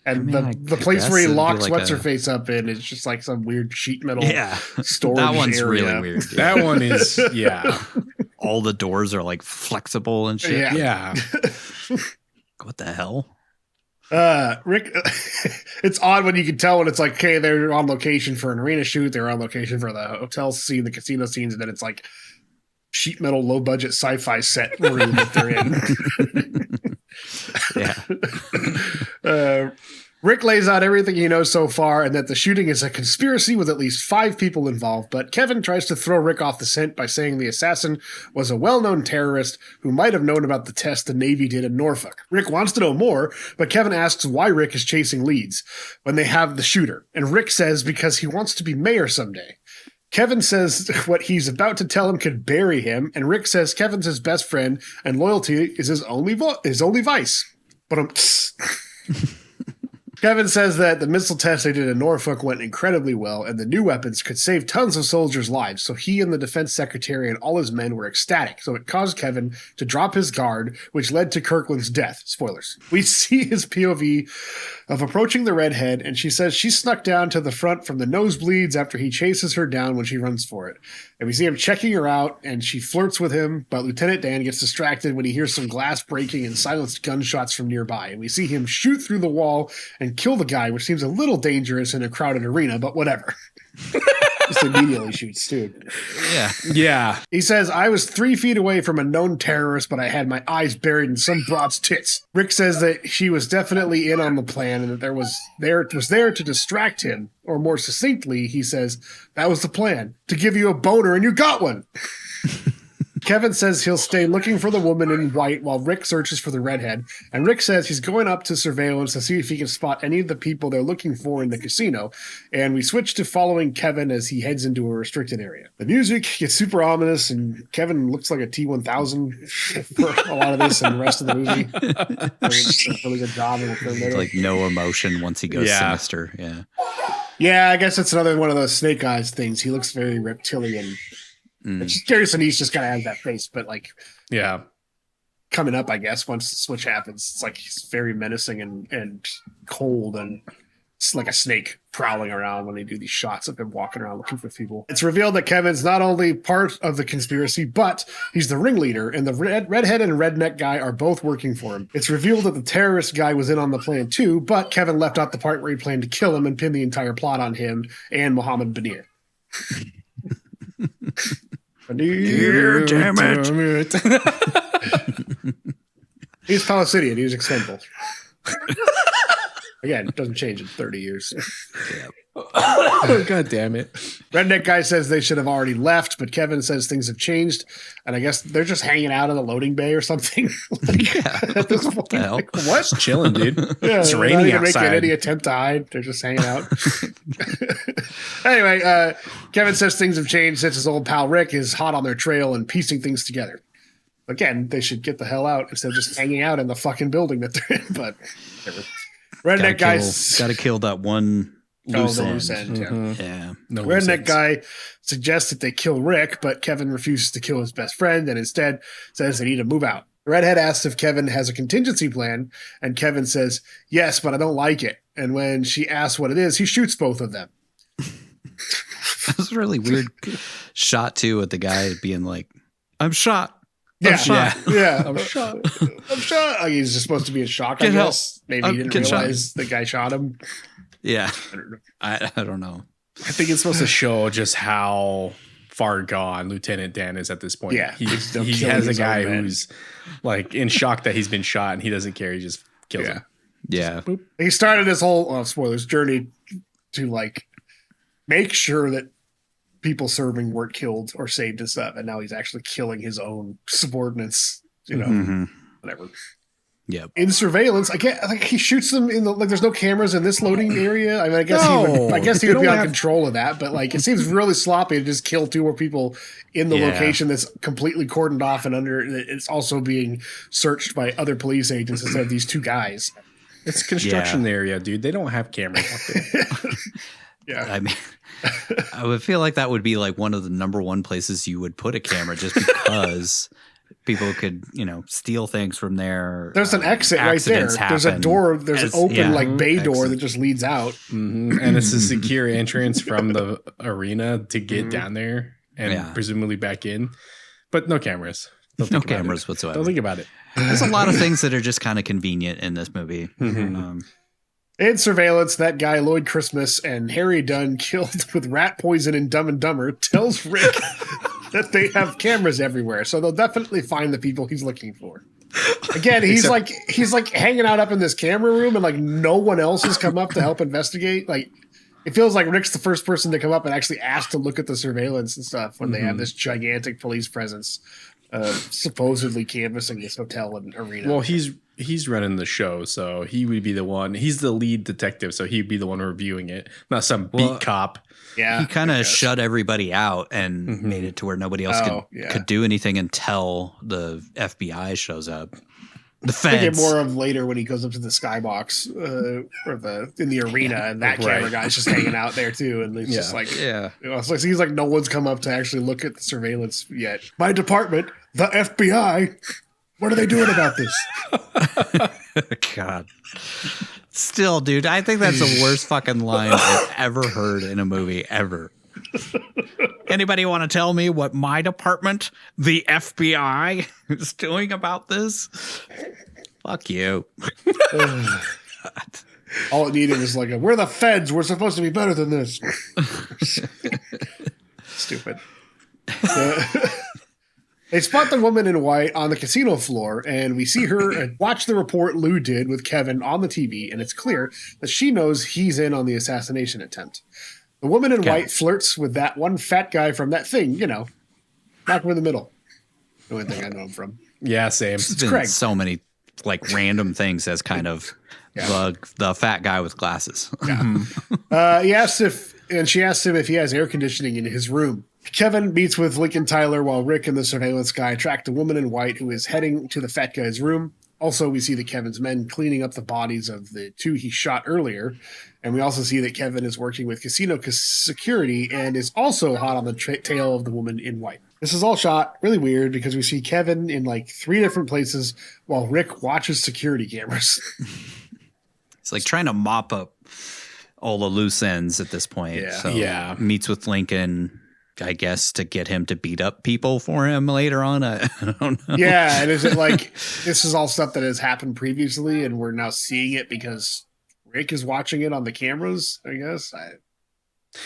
And the place where he locks What's-Her-Face up in is just like some weird sheet metal storage that one's area. really weird. That one is, All the doors are like flexible and shit. Yeah. What the hell? Rick, it's odd when you can tell when it's like, okay, they're on location for an arena shoot, they're on location for the hotel scene, the casino scenes, and then it's like sheet metal, low budget sci-fi set room that they're in. Rick lays out everything he knows so far and that the shooting is a conspiracy with at least 5 people involved, but Kevin tries to throw Rick off the scent by saying the assassin was a well-known terrorist who might have known about the test the Navy did in Norfolk. Rick wants to know more, but Kevin asks why Rick is chasing leads when they have the shooter, and Rick says because he wants to be mayor someday. Kevin says what he's about to tell him could bury him, and Rick says Kevin's his best friend and loyalty is his only vice. But Kevin says that the missile test they did in Norfolk went incredibly well, and the new weapons could save tons of soldiers' lives, so he and the defense secretary and all his men were ecstatic, so it caused Kevin to drop his guard, which led to Kirkland's death. Spoilers. We see his POV of approaching the redhead, and she says she snuck down to the front from the nosebleeds after he chases her down when she runs for it. And we see him checking her out, and she flirts with him, but Lieutenant Dan gets distracted when he hears some glass breaking and silenced gunshots from nearby. And we see him shoot through the wall and kill the guy, which seems a little dangerous in a crowded arena, but whatever. Just immediately shoots, too. Yeah. He says, I was 3 feet away from a known terrorist, but I had my eyes buried in some broad's tits. Rick says that she was definitely in on the plan and that there was there to distract him. Or more succinctly, he says, that was the plan, to give you a boner and you got one. Kevin says he'll stay looking for the woman in white while Rick searches for the redhead, and Rick says he's going up to surveillance to see if he can spot any of the people they're looking for in the casino, and we switch to following Kevin as he heads into a restricted area. The music gets super ominous, and Kevin looks like a T-1000 for a lot of this and the rest of the movie. Does a really good job. Like no emotion once he goes sinister. Yeah, I guess it's another one of those Snake Eyes things. He looks very reptilian. Gary Sinise just kind of has that face, but coming up, I guess, once the switch happens, it's like he's very menacing and cold, and it's like a snake prowling around when they do these shots of him walking around looking for people. It's revealed that Kevin's not only part of the conspiracy, but he's the ringleader, and the redhead and redneck guy are both working for him. It's revealed that the terrorist guy was in on the plan too, but Kevin left out the part where he planned to kill him and pin the entire plot on him and Mohammed Banir. Dear damn it. He's Palestinian. He was expendable. Again, it doesn't change in 30 years. Oh, God damn it. Redneck guy says they should have already left, but Kevin says things have changed, and I guess they're just hanging out in the loading bay or something. At this point, like, what? Just chilling, dude. Yeah, It's they're raining not even making outside. any attempt to hide. They're just hanging out. Anyway, Kevin says things have changed since his old pal Rick is hot on their trail and piecing things together. Again, they should get the hell out instead of just hanging out in the fucking building that they're in. But whatever. Redneck guys Got to kill that one loose end. loose end. Yeah. Yeah. No loose Redneck ends. guy suggests that they kill Rick, but Kevin refuses to kill his best friend and instead says they need to move out. The redhead asks if Kevin has a contingency plan, and Kevin says, yes, but I don't like it. And when she asks what it is, he shoots both of them. That was a really weird shot, too, with the guy being like, I'm shot. Yeah, shot. yeah. I'm shot. I'm shot. Like, he's just supposed to be in shock, I Get help. guess. Maybe he didn't Get shot. realize the guy shot him. Yeah. I don't know. I don't know. I think it's supposed to show just how far gone Lieutenant Dan is at this point. Yeah. He He's still has killing a his guy own men. who's like in shock that he's been shot and he doesn't care. He just kills him. Yeah. He started his whole spoilers journey to like make sure that people serving weren't killed or saved and stuff, and now he's actually killing his own subordinates. You know, Mhm. whatever. Yep. In surveillance, I get like he shoots them in the like. There's no cameras in this loading area. I mean, I guess he No, would they be don't on have- control of that, but like it seems really sloppy to just kill 2 more people in the Yeah. location that's completely cordoned off and under. It's also being searched by other police agents instead of these 2 guys. It's construction area, dude. They don't have cameras out there. Yeah. I mean, I would feel like that would be like one of the number one places you would put a camera just because people could, steal things from there. There's an exit right there. Accidents There's a happen. door. There's an open Yeah. like bay door Exit. that just leads out. Mhm. And it's a secure entrance from the arena to get down there and Yeah. presumably back in. But no cameras. Don't No think about cameras it. whatsoever. Don't think about it. There's a lot of things that are just kind of convenient in this movie. Mhm. In surveillance, that guy Lloyd Christmas and Harry Dunn killed with rat poison in Dumb and Dumber tells Rick that they have cameras everywhere, so they'll definitely find the people he's looking for. Again, he's like hanging out up in this camera room, and like no one else has come up to help investigate. Like it feels like Rick's the first person to come up and actually ask to look at the surveillance and stuff when they have this gigantic police presence, supposedly canvassing this hotel and arena. Well, he's running the show, so he would be the one. He's the lead detective, so he'd be the one reviewing it, not some beat cop. yeah, He kind I of guess. shut everybody out and made it to where nobody else could do anything until the FBI shows up. The I think feds. more of later when he goes up to the skybox or in the arena, and that camera guy's just hanging out there too, and it's just like Yeah. It's like it seems like no one's come up to actually look at the surveillance yet. My department, the FBI, what are they doing about this? God. Still, dude, I think that's the worst fucking line I've ever heard in a movie ever. Anybody want to tell me what my department, the FBI, is doing about this? Fuck you. All it needed was like we're the feds. We're supposed to be better than this. Stupid. They spot the woman in white on the casino floor, and we see her watch the report Lou did with Kevin on the TV, and it's clear that she knows he's in on the assassination attempt. The woman in white flirts with that one fat guy from that thing, Malcolm in the Middle. The only thing I know him from. Yeah, same. It's been Craig. so many like random things as kind of the fat guy with glasses. She asks him if he has air conditioning in his room. Kevin meets with Lincoln Tyler while Rick and the surveillance guy track the woman in white who is heading to the fat guy's room. Also, we see that Kevin's men cleaning up the bodies of the 2 he shot earlier. And we also see that Kevin is working with casino security and is also hot on the tail of the woman in white. This is all shot really weird because we see Kevin in like 3 different places while Rick watches security cameras. It's like trying to mop up all the loose ends at this point. Yeah. So Yeah. meets with Lincoln, I guess, to get him to beat up people for him later on. I don't know. Yeah, and is it like this is all stuff that has happened previously and we're now seeing it because Rick is watching it on the cameras, I guess?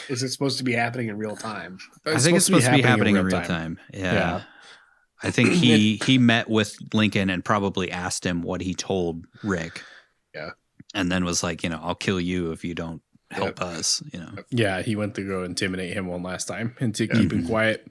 Is it supposed to be happening in real time? I think it's supposed to be happening in real time. Yeah. I think he met with Lincoln and probably asked him what he told Rick. Yeah. And then was like, I'll kill you if you don't help us, Yeah, he went to go intimidate him one last time and to keep him quiet.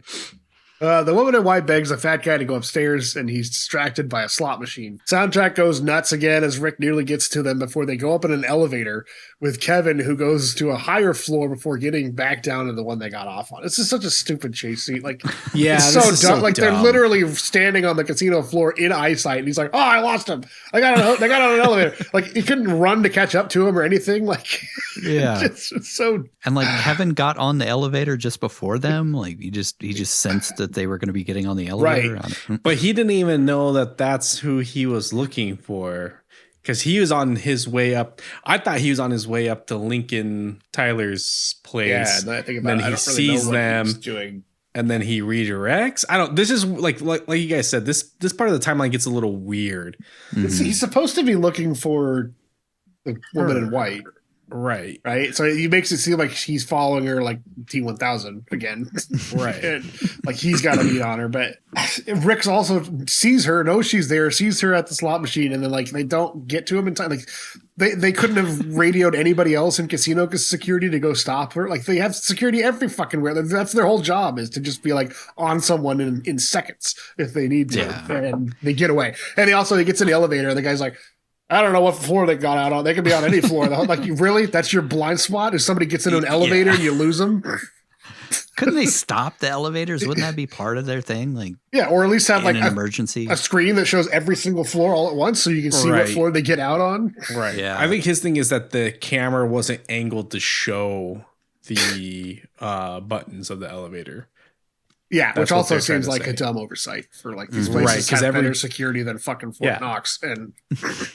The woman in white begs the fat guy to go upstairs, and he's distracted by a slot machine. Soundtrack goes nuts again as Rick nearly gets to them before they go up in an elevator with Kevin, who goes to a higher floor before getting back down to the one they got off on. This is such a stupid chase scene. Like, yeah, it's so dumb. Like, they're literally standing on the casino floor in eyesight, and he's like, "Oh, I lost him. They got on an elevator." Like, he couldn't run to catch up to him or anything. Like, yeah, it's so. And like Kevin got on the elevator just before them. Like he just sensed that they were going to be getting on the elevator. Right. But he didn't even know that that's who he was looking for, because he was on his way up. I thought he was on his way up to Lincoln Tyler's place. Yeah, I think and then he sees them, doing. and then he redirects. I don't. This is like you guys said. This part of the timeline gets a little weird. He's supposed to be looking for the woman in white. Right. So he makes it seem like he's following her like T-1000 again. Right. And, like he's got a beat on her. But Rick's also sees her, knows she's there, sees her at the slot machine, and then like they don't get to him in time. Like they couldn't have radioed anybody else in casino security to go stop her. Like they have security every fucking where. That's their whole job, is to just be like on someone in seconds if they need to. Yeah. And they get away. And he gets in the elevator, and the guy's like, I don't know what floor they got out on. They could be on any floor. Like, really? That's your blind spot? If somebody gets into an elevator and you lose them? Couldn't they stop the elevators? Wouldn't that be part of their thing? Like, yeah, or at least have like an emergency, a screen that shows every single floor all at once, so you can see what floor they get out on. Right. Yeah. I think his thing is that the camera wasn't angled to show the buttons of the elevator. Yeah, That's which what also they're trying seems to like say. a dumb oversight for like these places have better security than fucking Fort Knox. And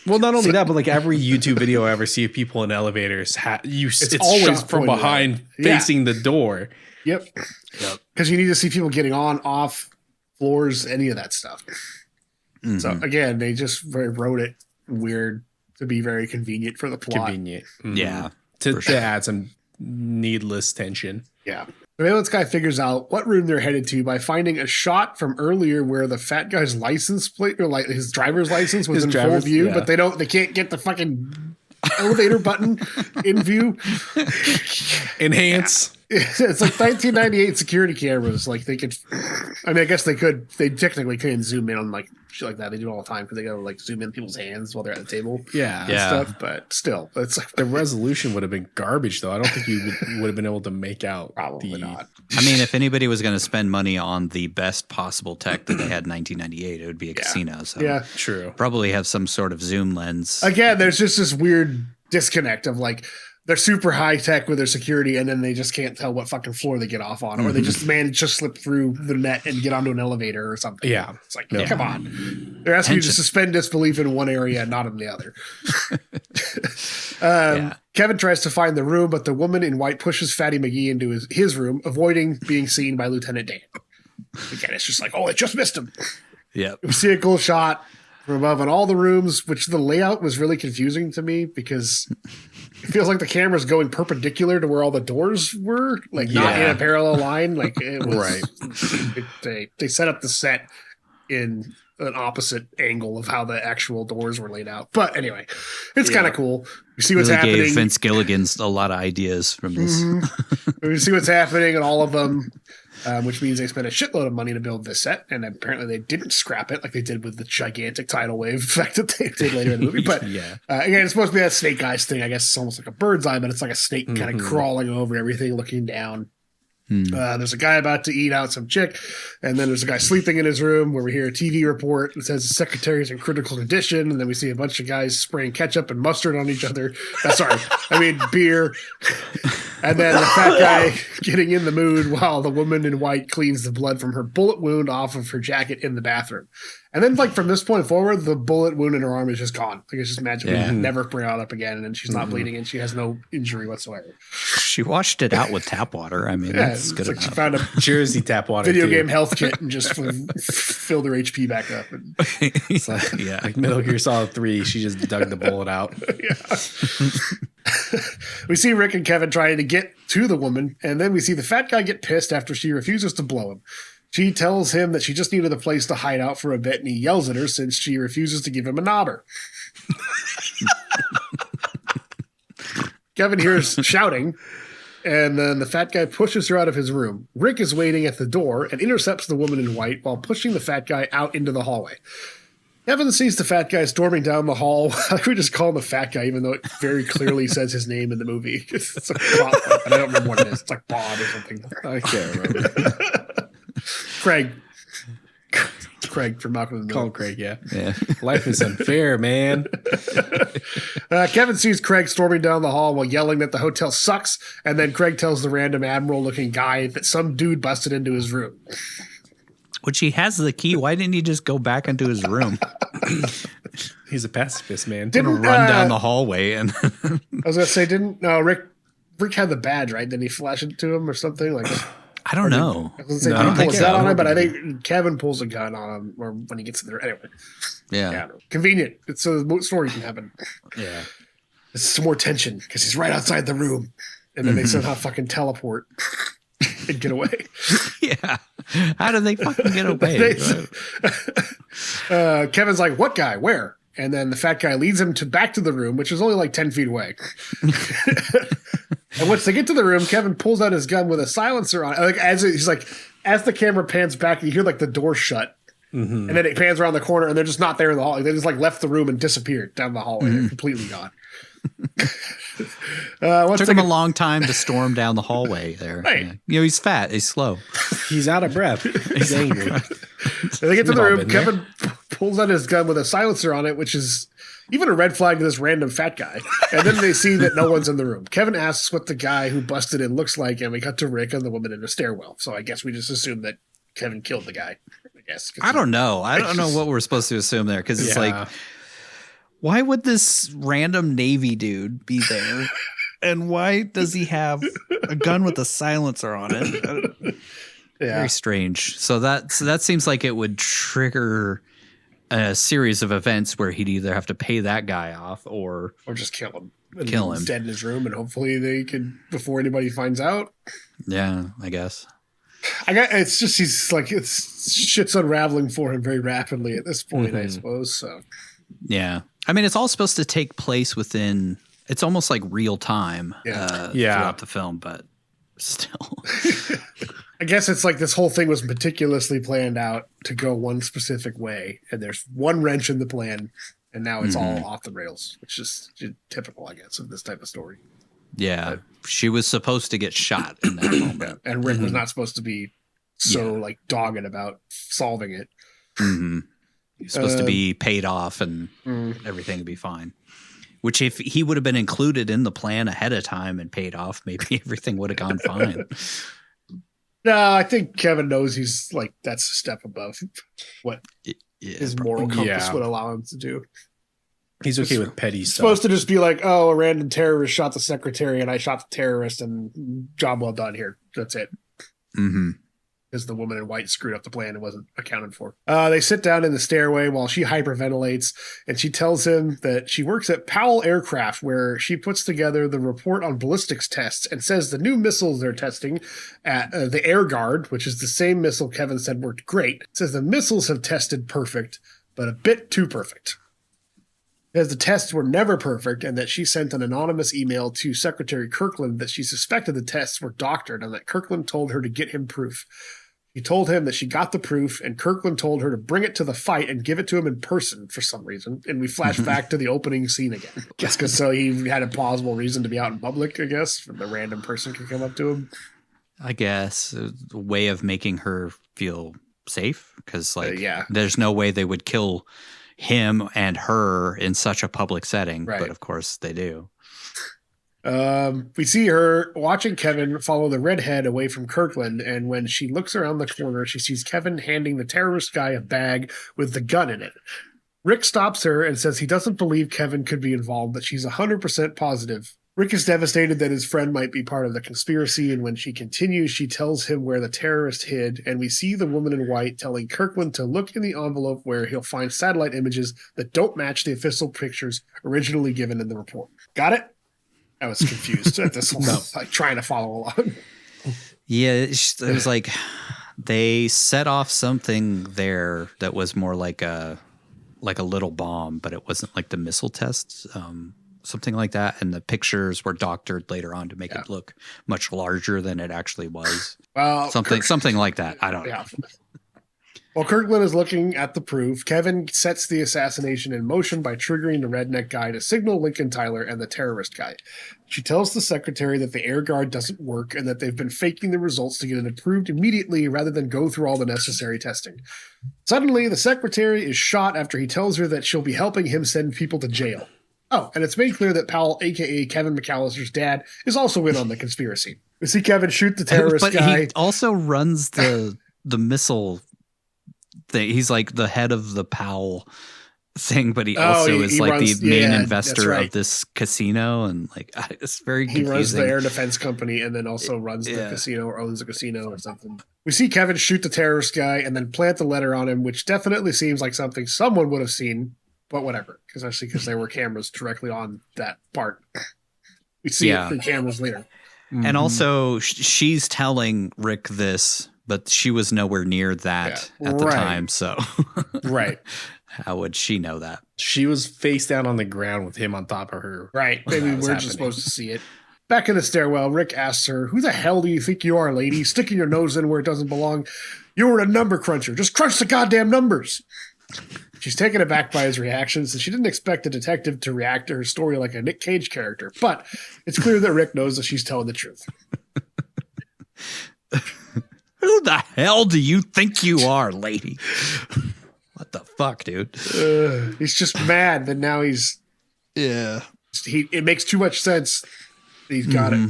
well, not only that, but like every YouTube video I ever see of people in elevators, it's always shot from behind, facing the door. Yep. Because you need to see people getting on, off floors, any of that stuff. Mm-hmm. So again, they just wrote it weird to be very convenient for the plot. Convenient, yeah, to add some needless tension. Yeah. The surveillance guy figures out what room they're headed to by finding a shot from earlier where the fat guy's license plate, or like his driver's license, was in full view, but they can't get the fucking elevator button in view. Enhance. It's like 1998 security cameras. Like they could, I mean, I guess they could. They technically couldn't zoom in on like shit like that. They do it all the time because they gotta like zoom in people's hands while they're at the table. Yeah, stuff. But still, it's like the resolution would have been garbage, though. I don't think you would have been able to make out. Probably not. I mean, if anybody was going to spend money on the best possible tech that they had in 1998, it would be a casino. So yeah, true. Probably have some sort of zoom lens. Again, there's just this weird disconnect of like, they're super high tech with their security, and then they just can't tell what fucking floor they get off on, or they just manage to slip through the net and get onto an elevator or something. Yeah, it's like, come on, they're asking you to suspend disbelief in one area, not in the other. Kevin tries to find the room, but the woman in white pushes Fatty McGee into his room, avoiding being seen by Lieutenant Dan. Again, it's just like, oh, it just missed him. Yeah, we see a cool shot from above in all the rooms, which the layout was really confusing to me because it feels like the camera's going perpendicular to where all the doors were, like not in a parallel line. Like it was they set up the set in an opposite angle of how the actual doors were laid out. But anyway, it's kind of cool. We see what's happening. Gave Vince Gilligan's a lot of ideas from this. We see what's happening in all of them. Which means they spent a shitload of money to build this set, and apparently they didn't scrap it like they did with the gigantic tidal wave effect that they did later in the movie. But again, it's supposed to be that snake eyes thing. I guess it's almost like a bird's eye, but it's like a snake kind of crawling over everything, looking down. There's a guy about to eat out some chick, and then there's a guy sleeping in his room where we hear a TV report that says the secretary's in critical condition, and then we see a bunch of guys spraying ketchup and mustard on each other. Beer. And then the fat guy getting in the mood while the woman in white cleans the blood from her bullet wound off of her jacket in the bathroom. And then, like, from this point forward, the bullet wound in her arm is just gone. Like, it's just magically never brought up again, and she's not bleeding, and she has no injury whatsoever. She washed it out with tap water. I mean, that's good enough. She found a Jersey tap water video game health kit and just filled her HP back up. And it's like Metal Gear Solid 3, she just dug the bullet out. We see Rick and Kevin trying to get to the woman, and then we see the fat guy get pissed after she refuses to blow him. She tells him that she just needed a place to hide out for a bit, and he yells at her since she refuses to give him a knobber. Kevin hears shouting, and then the fat guy pushes her out of his room. Rick is waiting at the door and intercepts the woman in white while pushing the fat guy out into the hallway. Kevin sees the fat guy storming down the hall. How can we just call him the fat guy, even though it very clearly says his name in the movie? It's a plot, but I don't remember what it is. It's like Bob or something. I can't remember. Craig from Malcolm in the Middle. Call him Craig, yeah. Life is unfair, man. Kevin sees Craig storming down the hall while yelling that the hotel sucks, and then Craig tells the random admiral-looking guy that some dude busted into his room. Which he has the key. Why didn't he just go back into his room? He's a pacifist, man. Didn't run down the hallway and I was gonna say, Rick had the badge, right? Didn't he flash it to him or something? Like I don't know. I was gonna say, I don't he pulls think that so. on him, but I think Kevin pulls a gun on him or when he gets in there. Anyway. Yeah. Convenient. It's so the story can happen. Yeah. It's some more tension because he's right outside the room. And then they somehow fucking teleport and get away. Yeah. How did they fucking get away? Kevin's like, what guy? Where? And then the fat guy leads him back to the room, which is only like 10 feet away. And once they get to the room, Kevin pulls out his gun with a silencer on it. Like as the camera pans back, you hear like the door shut. Mm-hmm. And then it pans around the corner and they're just not there in the hall. They just like left the room and disappeared down the hallway. They're completely gone. Took him a long time to storm down the hallway there. Right. Yeah. You know, he's fat. He's slow. He's out of breath. He's angry. So they get to the room. Kevin pulls out his gun with a silencer on it, which is even a red flag to this random fat guy. And then they see that no one's in the room. Kevin asks what the guy who busted in looks like, and we cut to Rick and the woman in the stairwell. So I guess we just assume that Kevin killed the guy. I guess. I don't know. I don't know what we're supposed to assume there because it's like, why would this random Navy dude be there? And why does he have a gun with a silencer on it? Very strange. So that seems like it would trigger a series of events where he'd either have to pay that guy off or just kill him. Kill him. Dead in his room, and hopefully they could before anybody finds out. Yeah, I guess. It's just shit's unraveling for him very rapidly at this point, I suppose. So yeah, I mean, it's all supposed to take place within. It's almost like real time throughout the film, but still. I guess it's like this whole thing was meticulously planned out to go one specific way, and there's one wrench in the plan, and now it's all off the rails, which is typical, I guess, of this type of story. Yeah, she was supposed to get shot in that moment. And Rick was not supposed to be so dogged about solving it. Mm-hmm. He's supposed to be paid off and everything would be fine. Which if he would have been included in the plan ahead of time and paid off, maybe everything would have gone fine. No, I think Kevin knows he's like, that's a step above what his moral compass would allow him to do. He's okay with petty stuff. Supposed to just be like, oh, a random terrorist shot the secretary and I shot the terrorist and job well done here. That's it. Mm-hmm. Because the woman in white screwed up the plan and wasn't accounted for. They sit down in the stairway while she hyperventilates, and she tells him that she works at Powell Aircraft, where she puts together the report on ballistics tests and says the new missiles they're testing at the Air Guard, which is the same missile Kevin said worked great, says the missiles have tested perfect, but a bit too perfect. Because the tests were never perfect, and that she sent an anonymous email to Secretary Kirkland that she suspected the tests were doctored and that Kirkland told her to get him proof. He told him that she got the proof, and Kirkland told her to bring it to the fight and give it to him in person for some reason. And we flash back to the opening scene again. Just because so he had a plausible reason to be out in public, I guess, and the random person could come up to him. I guess a way of making her feel safe because yeah. There's no way they would kill him and her in such a public setting, right. But of course they do. We see her watching Kevin follow the redhead away from Kirkland, and when she looks around the corner, she sees Kevin handing the terrorist guy a bag with the gun in it. Rick stops her and says he doesn't believe Kevin could be involved, but she's 100% positive. Rick is devastated that his friend might be part of the conspiracy, and when she continues, she tells him where the terrorist hid, and we see the woman in white telling Kirkland to look in the envelope where he'll find satellite images that don't match the official pictures originally given in the report. Got it? I was confused at this whole trying to follow along. Yeah, it was like they set off something there that was more like a little bomb, but it wasn't like the missile tests. something like that. And the pictures were doctored later on to make it look much larger than it actually was. Well, something like that. I don't know. While Kirkland is looking at the proof, Kevin sets the assassination in motion by triggering the redneck guy to signal Lincoln Tyler and the terrorist guy. She tells the secretary that the air guard doesn't work and that they've been faking the results to get it approved immediately rather than go through all the necessary testing. Suddenly, the secretary is shot after he tells her that she'll be helping him send people to jail. Oh, and it's made clear that Powell, a.k.a. Kevin McCallister's dad, is also in on the conspiracy. We see Kevin shoot the terrorist guy. He also runs the missile thing. He's like the head of the Powell thing, but he is like runs, the main investor of this casino, and like it's very confusing. He runs the air defense company and then also runs the casino or owns a casino or something. We see Kevin shoot the terrorist guy and then plant the letter on him, which definitely seems like something someone would have seen, but whatever, especially because there were cameras directly on that part. We see it through cameras later. And also she's telling Rick this, but she was nowhere near that at the time. So right. How would she know that? She was face down on the ground with him on top of her. Right. Maybe we're just supposed to see it. Back in the stairwell, Rick asks her, "Who the hell do you think you are, lady? Sticking your nose in where it doesn't belong. You were a number cruncher. Just crunch the goddamn numbers." She's taken aback by his reactions, and she didn't expect a detective to react to her story like a Nick Cage character. But it's clear that Rick knows that she's telling the truth. Who the hell do you think you are, lady? What the fuck, dude? He's just mad that now he's... Yeah. It makes too much sense. He's got it.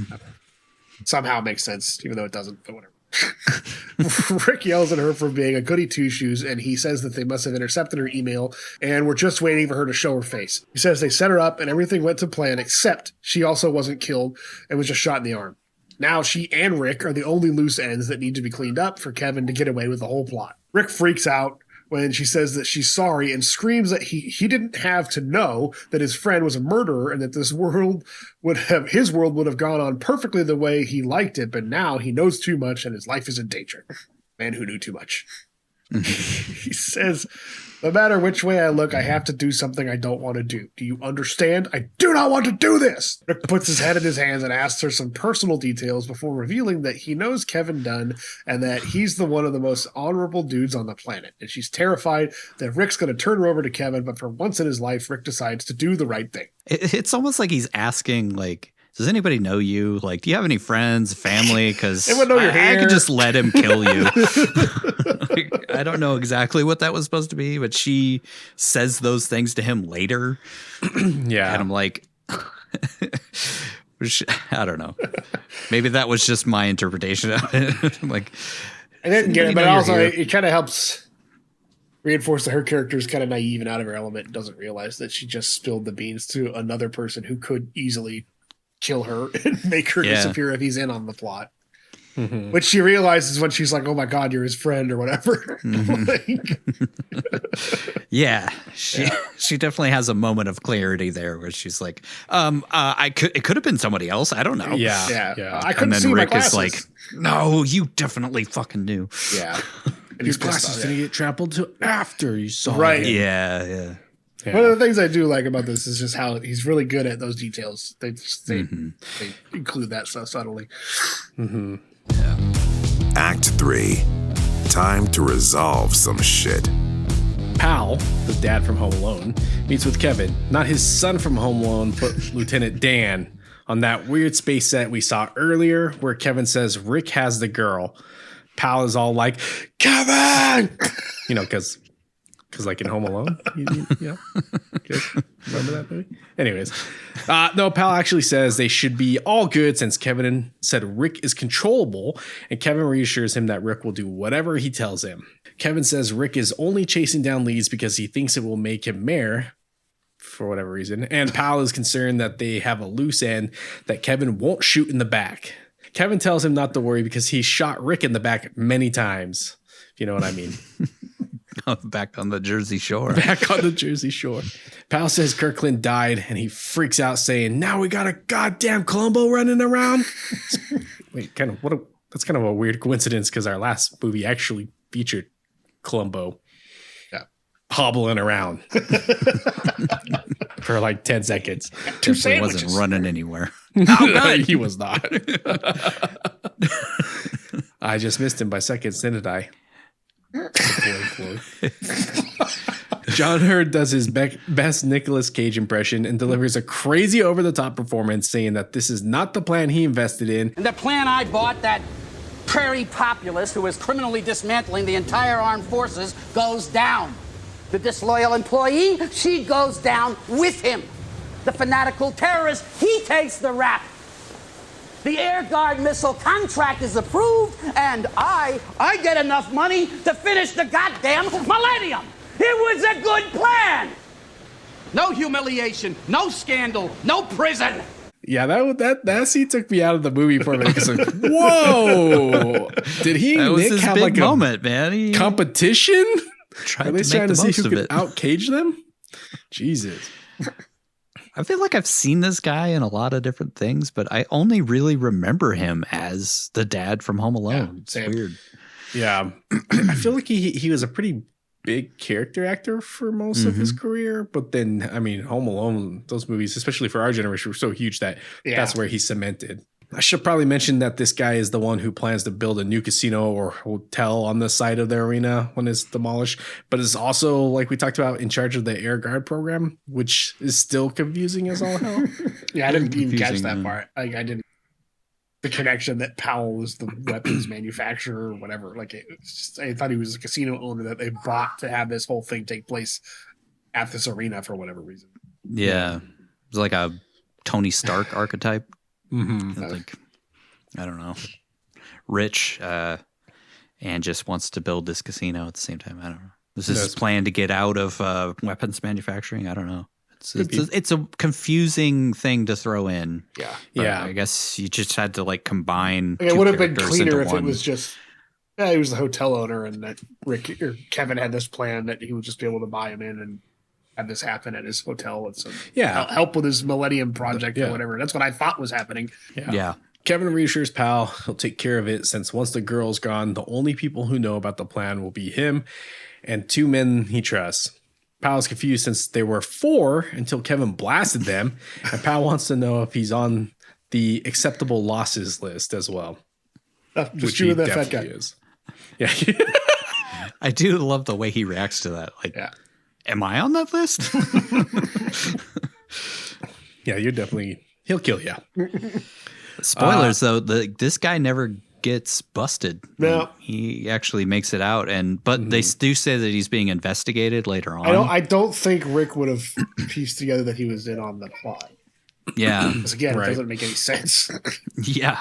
Somehow it makes sense, even though it doesn't, but whatever. Rick yells at her for being a goody two-shoes, and he says that they must have intercepted her email and were just waiting for her to show her face. He says they set her up and everything went to plan, except she also wasn't killed and was just shot in the arm. Now she and Rick are the only loose ends that need to be cleaned up for Kevin to get away with the whole plot. Rick freaks out when she says that she's sorry and screams that he didn't have to know that his friend was a murderer and that his world would have gone on perfectly the way he liked it, but now he knows too much and his life is in danger. Man who knew too much. He says, "No matter which way I look, I have to do something I don't want to do. Do you understand? I do not want to do this." Rick puts his head in his hands and asks her some personal details before revealing that he knows Kevin Dunn and that he's one of the most honorable dudes on the planet. And she's terrified that Rick's going to turn her over to Kevin, but for once in his life, Rick decides to do the right thing. It's almost like he's asking, like, does anybody know you? Like, do you have any friends, family? Because I could just let him kill you. Like, I don't know exactly what that was supposed to be, but she says those things to him later. Yeah. And I'm like, I don't know. Maybe that was just my interpretation of it. I'm like, I didn't get it, but also it kind of helps reinforce that her character is kind of naive and out of her element and doesn't realize that she just spilled the beans to another person who could easily kill her and make her disappear if he's in on the plot. Mm-hmm. Which she realizes when she's like, "Oh my God, you're his friend," or whatever. She definitely has a moment of clarity there where she's like, it could have been somebody else. I don't know. Yeah. I couldn't see Rick my glasses. Is like, "No, you definitely fucking knew." Yeah. And your glasses didn't get trampled to after you saw right. him. Yeah. One of the things I do like about this is just how he's really good at those details. They include that stuff subtly. Mm-hmm. Yeah. Act 3. Time to resolve some shit. Pal, the dad from Home Alone, meets with Kevin, not his son from Home Alone, but Lieutenant Dan, on that weird space set we saw earlier where Kevin says Rick has the girl. Pal is all like, "Kevin!" Because like in Home Alone, remember that movie? Anyways, no, Pal actually says they should be all good since Kevin said Rick is controllable, and Kevin reassures him that Rick will do whatever he tells him. Kevin says Rick is only chasing down leads because he thinks it will make him mayor for whatever reason, and Pal is concerned that they have a loose end that Kevin won't shoot in the back. Kevin tells him not to worry because he shot Rick in the back many times, if you know what I mean. Back on the Jersey Shore. Back on the Jersey Shore. Pal says Kirkland died, and he freaks out saying, "Now we got a goddamn Columbo running around." Wait, that's kind of a weird coincidence because our last movie actually featured Columbo. Yeah. hobbling around for like 10 seconds. Definitely wasn't running anywhere. No, he was not. I just missed him by seconds, didn't I? John Hurd does his best Nicolas Cage impression and delivers a crazy over-the-top performance, saying that this is not the plan he invested in. And the plan I bought, that prairie populist who is criminally dismantling the entire armed forces, goes down. The disloyal employee, she goes down with him. The fanatical terrorist, he takes the rap. The Air Guard missile contract is approved, and I get enough money to finish the goddamn millennium. It was a good plan. No humiliation, no scandal, no prison. Yeah, that scene took me out of the movie for a minute. It's like, whoa! Did he and Nick have like a moment, man? He competition? Tried to make the most of it. Out cage them? Jesus. I feel like I've seen this guy in a lot of different things, but I only really remember him as the dad from Home Alone. Yeah, it's weird. Yeah, I feel like he was a pretty big character actor for most of his career, but then I mean, Home Alone, those movies, especially for our generation, were so huge that that's where he cemented. I should probably mention that this guy is the one who plans to build a new casino or hotel on the side of the arena when it's demolished, but is also, like we talked about, in charge of the Air Guard program, which is still confusing as all hell. Yeah, I didn't even catch that part. I didn't. The connection that Powell was the weapons manufacturer or whatever. Like, I thought he was a casino owner that they bought to have this whole thing take place at this arena for whatever reason. Yeah, it was like a Tony Stark archetype. Like, I don't know, rich and just wants to build this casino at the same time. I don't know. This is his plan to get out of weapons manufacturing. I don't know. It's a confusing thing to throw in. Yeah. Yeah. I guess you just had to like combine. It would have been cleaner if it was just, he was the hotel owner and that Rick or Kevin had this plan that he would just be able to buy him in and have this happen at his hotel with some help with his Millennium Project or whatever. That's what I thought was happening. Yeah. Kevin reassures Pal he'll take care of it, since once the girl's gone, the only people who know about the plan will be him and two men he trusts. Pal is confused since there were 4 until Kevin blasted them, and Pal wants to know if he's on the acceptable losses list as well. Just you and that fat guy. Is. Yeah. I do love the way he reacts to that. Like, am I on that list? Yeah, you're definitely, he'll kill you. Spoilers, though, this guy never gets busted. No. He actually makes it out, but they do say that he's being investigated later on. I don't think Rick would have pieced together that he was in on the plot. Yeah. Because again, it doesn't make any sense. Yeah.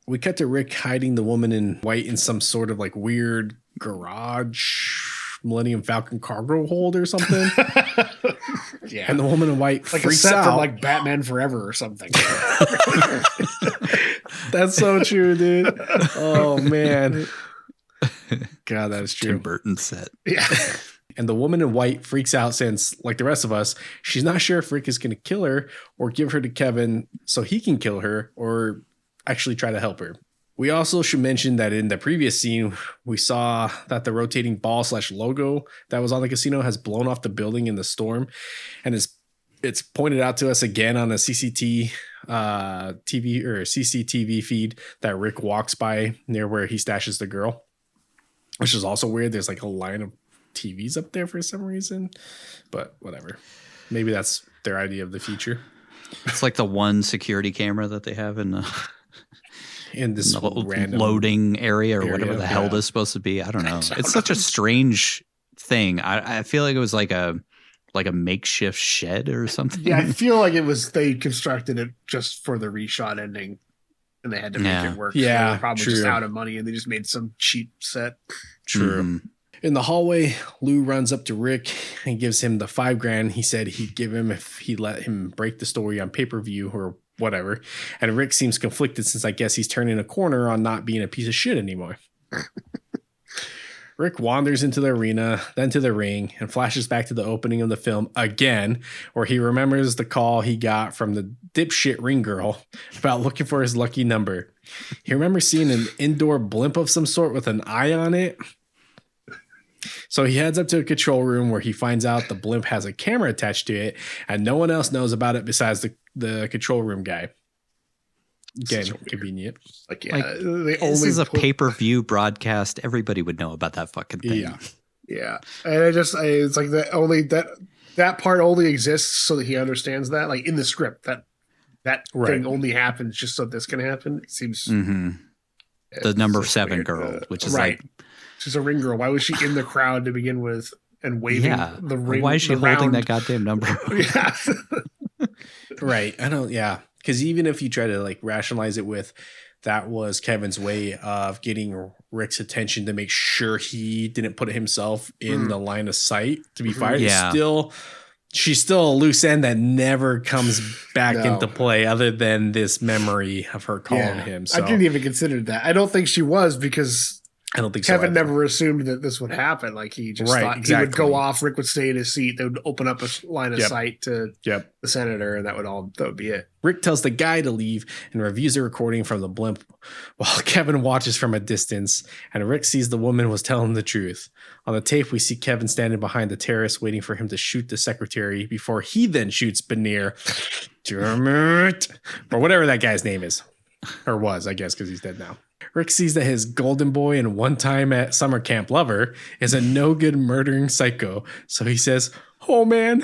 We cut to Rick hiding the woman in white in some sort of like weird garage Millennium Falcon cargo hold or something. Yeah. And the woman in white like freaks a set out. from like Batman Forever or something. That's so true, dude. Oh man. God, that is true. Tim Burton set. Yeah. And the woman in white freaks out since, like the rest of us, she's not sure if Rick is going to kill her or give her to Kevin so he can kill her or actually try to help her. We also should mention that in the previous scene, we saw that the rotating ball / logo that was on the casino has blown off the building in the storm. And it's pointed out to us again on the CCTV feed that Rick walks by near where he stashes the girl, which is also weird. There's like a line of TVs up there for some reason, but whatever. Maybe that's their idea of the future. It's like the one security camera that they have in this random loading area or whatever the hell this supposed to be. I don't know. It's such a strange thing. I feel like it was like a makeshift shed or something. Yeah, I feel like they constructed it just for the reshot ending and they had to make it work. Yeah, so they were probably just out of money and they just made some cheap set. True. Mm-hmm. In the hallway, Lou runs up to Rick and gives him the $5,000 he said he'd give him if he let him break the story on pay-per-view or whatever. And Rick seems conflicted since I guess he's turning a corner on not being a piece of shit anymore. Rick wanders into the arena, then to the ring, and flashes back to the opening of the film again, where he remembers the call he got from the dipshit ring girl about looking for his lucky number. He remembers seeing an indoor blimp of some sort with an eye on it. So he heads up to a control room where he finds out the blimp has a camera attached to it, and no one else knows about it besides the control room guy. Again, convenient. Like, this is a pay-per-view broadcast. Everybody would know about that fucking thing. Yeah. And it's like that part only exists so that he understands that, like in the script, that thing only happens just so this can happen. It seems the number 7 girl, which is like, she's a ring girl. Why was she in the crowd to begin with and waving the ring? Why is she holding that goddamn number? Right. I don't. Yeah. Because even if you try to like rationalize it with that was Kevin's way of getting Rick's attention to make sure he didn't put himself in the line of sight to be fired. Yeah. She's still a loose end that never comes back into play other than this memory of her calling him. So I didn't even consider that. I don't think she was, because I don't think Kevin never assumed that this would happen. Like he just thought he would go off, Rick would stay in his seat, they would open up a line of sight to the senator, and that would be it. Rick tells the guy to leave and reviews the recording from the blimp while Kevin watches from a distance, and Rick sees the woman was telling the truth. On the tape, we see Kevin standing behind the terrace waiting for him to shoot the secretary before he then shoots Benear. Damn it. Or whatever that guy's name is. Or was, I guess, because he's dead now. Rick sees that his golden boy and one time at summer camp lover is a no-good murdering psycho. So he says, oh man.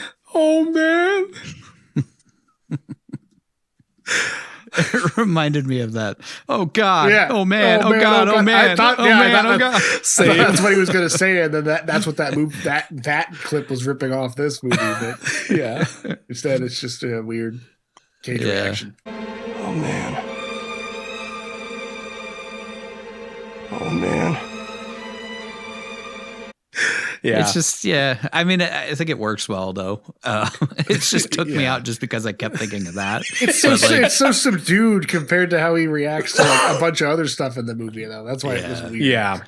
It reminded me of that. Oh God. Yeah. Oh man. Oh God. Oh man. Oh God. Same. That's what he was going to say. And then that's what that clip was ripping off this movie. But yeah. Instead, it's just a weird Cage reaction. Oh man. Oh man. Yeah. It's just, I mean, I think it works well though. It just took me out just because I kept thinking of that. It's so subdued compared to how he reacts to like a bunch of other stuff in the movie though. That's why it was weird. Yeah.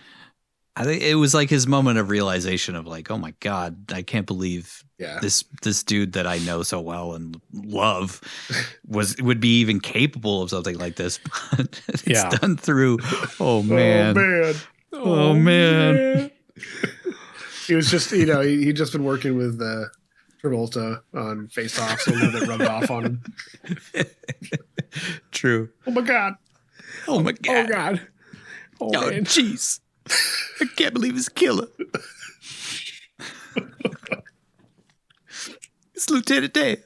I think it was like his moment of realization of like, oh my God, I can't believe this dude that I know so well and love would be even capable of something like this. But it's done through, oh man. He was just, he'd just been working with Travolta on Face Off, so a little bit rubbed off on him. True. Oh my God. Oh my God. Oh God. Oh jeez. I can't believe he's a killer. It's Lieutenant Dan.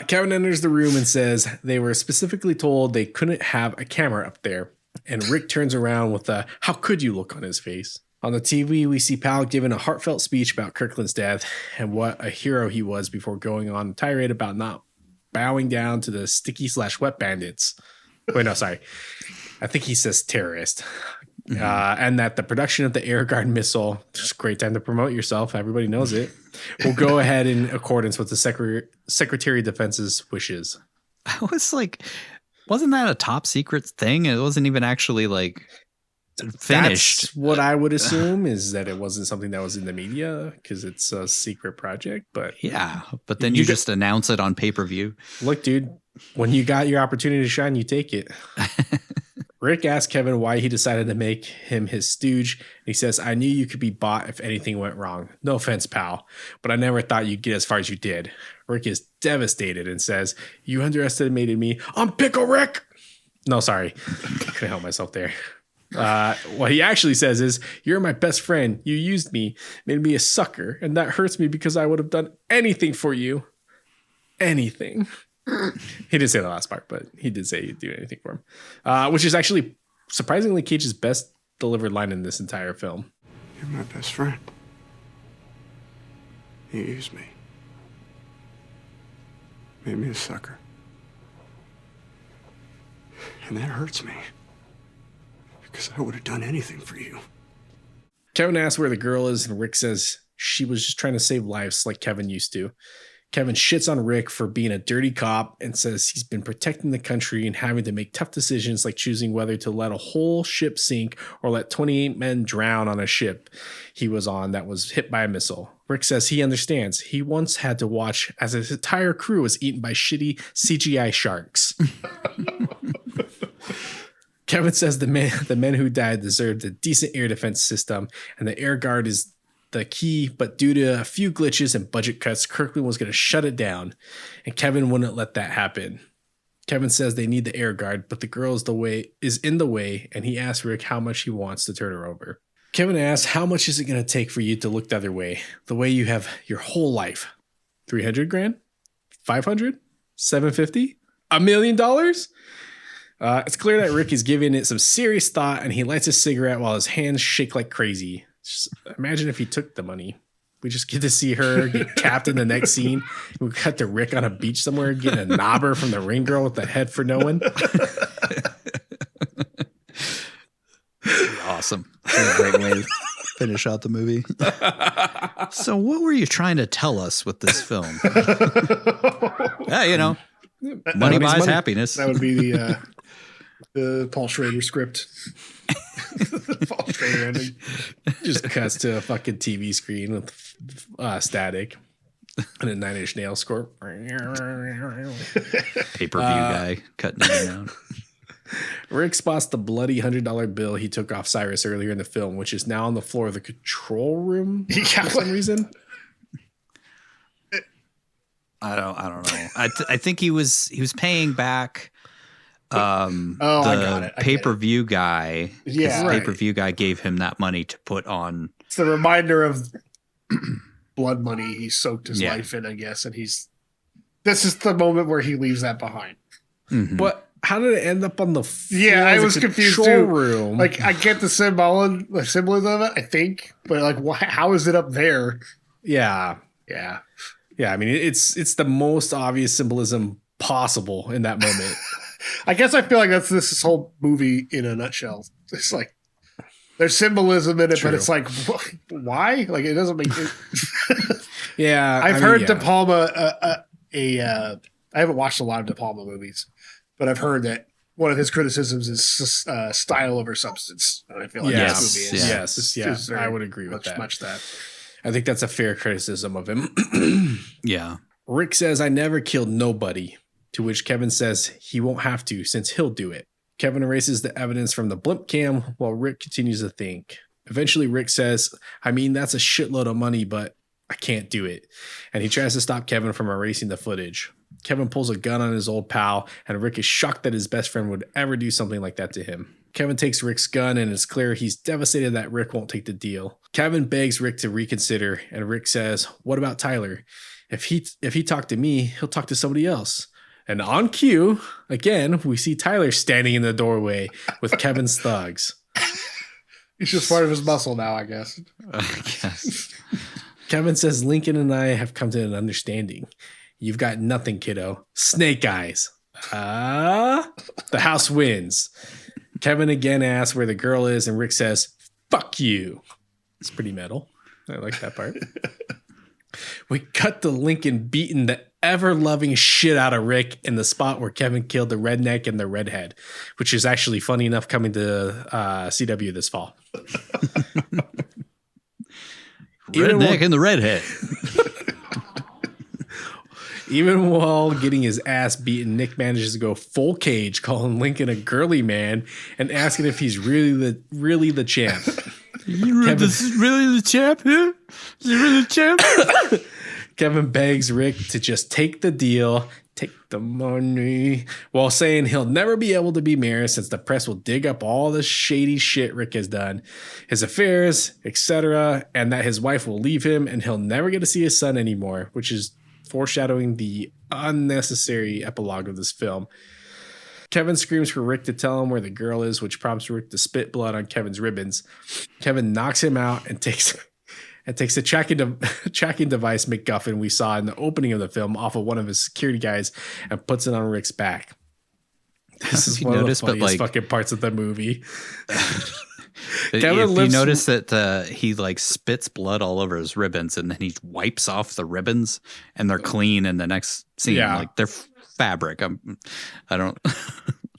Kevin enters the room and says they were specifically told they couldn't have a camera up there. And Rick turns around with a "how could you" look on his face. On the TV, we see Powell giving a heartfelt speech about Kirkland's death and what a hero he was before going on a tirade about not bowing down to the sticky/wet bandits. Wait, no, sorry. I think he says terrorist. And that the production of the air guard missile, just a great time to promote yourself, everybody knows it, will go ahead in accordance with the Secretary of Defense's wishes. I was like, wasn't that a top secret thing? It wasn't even actually like finished. That's what I would assume, is that it wasn't something that was in the media because it's a secret project. But yeah, but then you just announce it on pay-per-view. Look, dude, when you got your opportunity to shine, you take it. Rick asked Kevin why he decided to make him his stooge. He says, I knew you could be bought if anything went wrong. No offense, pal, but I never thought you'd get as far as you did. Rick is devastated and says, you underestimated me. I'm Pickle Rick. No, sorry. Couldn't help myself there. What he actually says is, you're my best friend. You used me, made me a sucker, and that hurts me because I would have done anything for you. Anything. He didn't say the last part, but he did say he'd do anything for him, which is actually surprisingly Cage's best delivered line in this entire film. You're my best friend. You used me. Made me a sucker. And that hurts me. Because I would have done anything for you. Kevin asks where the girl is, and Rick says she was just trying to save lives like Kevin used to. Kevin shits on Rick for being a dirty cop and says he's been protecting the country and having to make tough decisions like choosing whether to let a whole ship sink or let 28 men drown on a ship he was on that was hit by a missile. Rick says he understands. He once had to watch as his entire crew was eaten by shitty CGI sharks. Kevin says the men who died deserved a decent air defense system, and the air guard is the key, but due to a few glitches and budget cuts, Kirkland was going to shut it down, and Kevin wouldn't let that happen. Kevin says they need the air guard, but the girl is in the way, and he asks Rick how much he wants to turn her over. Kevin asks, how much is it going to take for you to look the other way, the way you have your whole life? 300 grand? 500? 750? $1 million? It's clear that Rick is giving it some serious thought, and he lights a cigarette while his hands shake like crazy. Just imagine if he took the money. We just get to see her get capped in the next scene. We cut to Rick on a beach somewhere getting a knobber from the ring girl with the head for no one. Awesome. That's a great way to finish out the movie. So what were you trying to tell us with this film? Yeah, you know, money buys happiness. That would be the Paul Schrader script. Paul Schrader ending. Just cuts to a fucking TV screen with static and a 9 Inch Nails score. Pay-per-view guy cutting it down. Rick spots the bloody $100 bill he took off Cyrus earlier in the film, which is now on the floor of the control room for some reason. I don't know. I think he was paying back I got it. pay-per-view guy. Yeah, the right. pay-per-view guy gave him that money to put on. It's the reminder of blood money he soaked his life in, I guess, and this is the moment where he leaves that behind. Mm-hmm. But how did it end up on the floor? Yeah, I was confused too. Room? Like, I get the symbolism of it, I think, but like, how is it up there? Yeah. I mean, it's the most obvious symbolism possible in that moment. I guess I feel like that's this whole movie in a nutshell. It's like there's symbolism in it, but it's like, why? Like, it doesn't make it. Yeah, I've heard De Palma. I haven't watched a lot of De Palma movies, but I've heard that one of his criticisms is style over substance. And I feel like this movie is I would agree with that. Much that. I think that's a fair criticism of him. Yeah. Rick says, I never killed nobody, to which Kevin says he won't have to since he'll do it. Kevin erases the evidence from the blimp cam while Rick continues to think. Eventually, Rick says, I mean, that's a shitload of money, but I can't do it. And he tries to stop Kevin from erasing the footage. Kevin pulls a gun on his old pal, and Rick is shocked that his best friend would ever do something like that to him. Kevin takes Rick's gun, and it's clear he's devastated that Rick won't take the deal. Kevin begs Rick to reconsider, and Rick says, what about Tyler? If he talked to me, he'll talk to somebody else. And on cue, again, we see Tyler standing in the doorway with Kevin's thugs. He's just part of his muscle now, I guess. Kevin says, Lincoln and I have come to an understanding. You've got nothing, kiddo. Snake eyes. The house wins. Kevin again asks where the girl is, and Rick says, fuck you. It's pretty metal. I like that part. We cut to Lincoln beating the ever-loving shit out of Rick in the spot where Kevin killed the redneck and the redhead, which is actually funny enough coming to CW this fall. Redneck and the redhead. Even while getting his ass beaten, Nick manages to go full Cage, calling Lincoln a girly man and asking if he's really the champ. This is really the champ here? Is he really the champ? Kevin begs Rick to just take the deal, take the money, while saying he'll never be able to be mayor since the press will dig up all the shady shit Rick has done, his affairs, etc., and that his wife will leave him and he'll never get to see his son anymore, which is foreshadowing the unnecessary epilogue of this film. Kevin screams for Rick to tell him where the girl is, which prompts Rick to spit blood on Kevin's ribbons. Kevin knocks him out and takes the tracking device MacGuffin we saw in the opening of the film off of one of his security guys and puts it on Rick's back. This is one of the funniest fucking parts of the movie. If you notice that he like spits blood all over his ribbons and then he wipes off the ribbons and they're clean in the next scene. Yeah. Like they're fabric. I don't.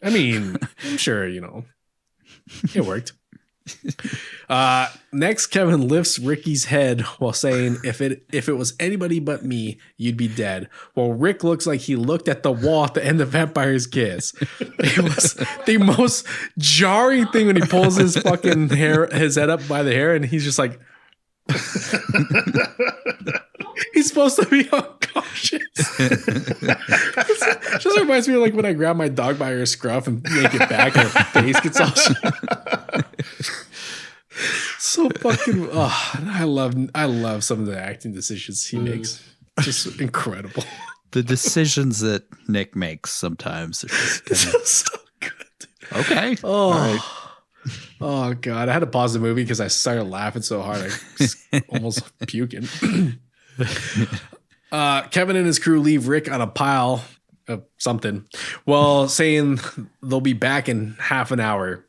I mean, I'm sure, it worked. Next, Kevin lifts Ricky's head while saying, if it was anybody but me, you'd be dead. Well, Rick looks like he looked at the wall at the end of Vampire's Kiss. It was the most jarring thing when he pulls his fucking his head up by the hair, and he's just like, he's supposed to be unconscious. Just reminds me of like when I grab my dog by her scruff and yank it back and her face gets all so fucking I love some of the acting decisions he makes. Just incredible. The decisions that Nick makes sometimes are just so good. Okay. Oh, all right. Oh god, I had to pause the movie because I started laughing so hard I was almost puking. Kevin and his crew leave Rick on a pile of something while saying they'll be back in half an hour.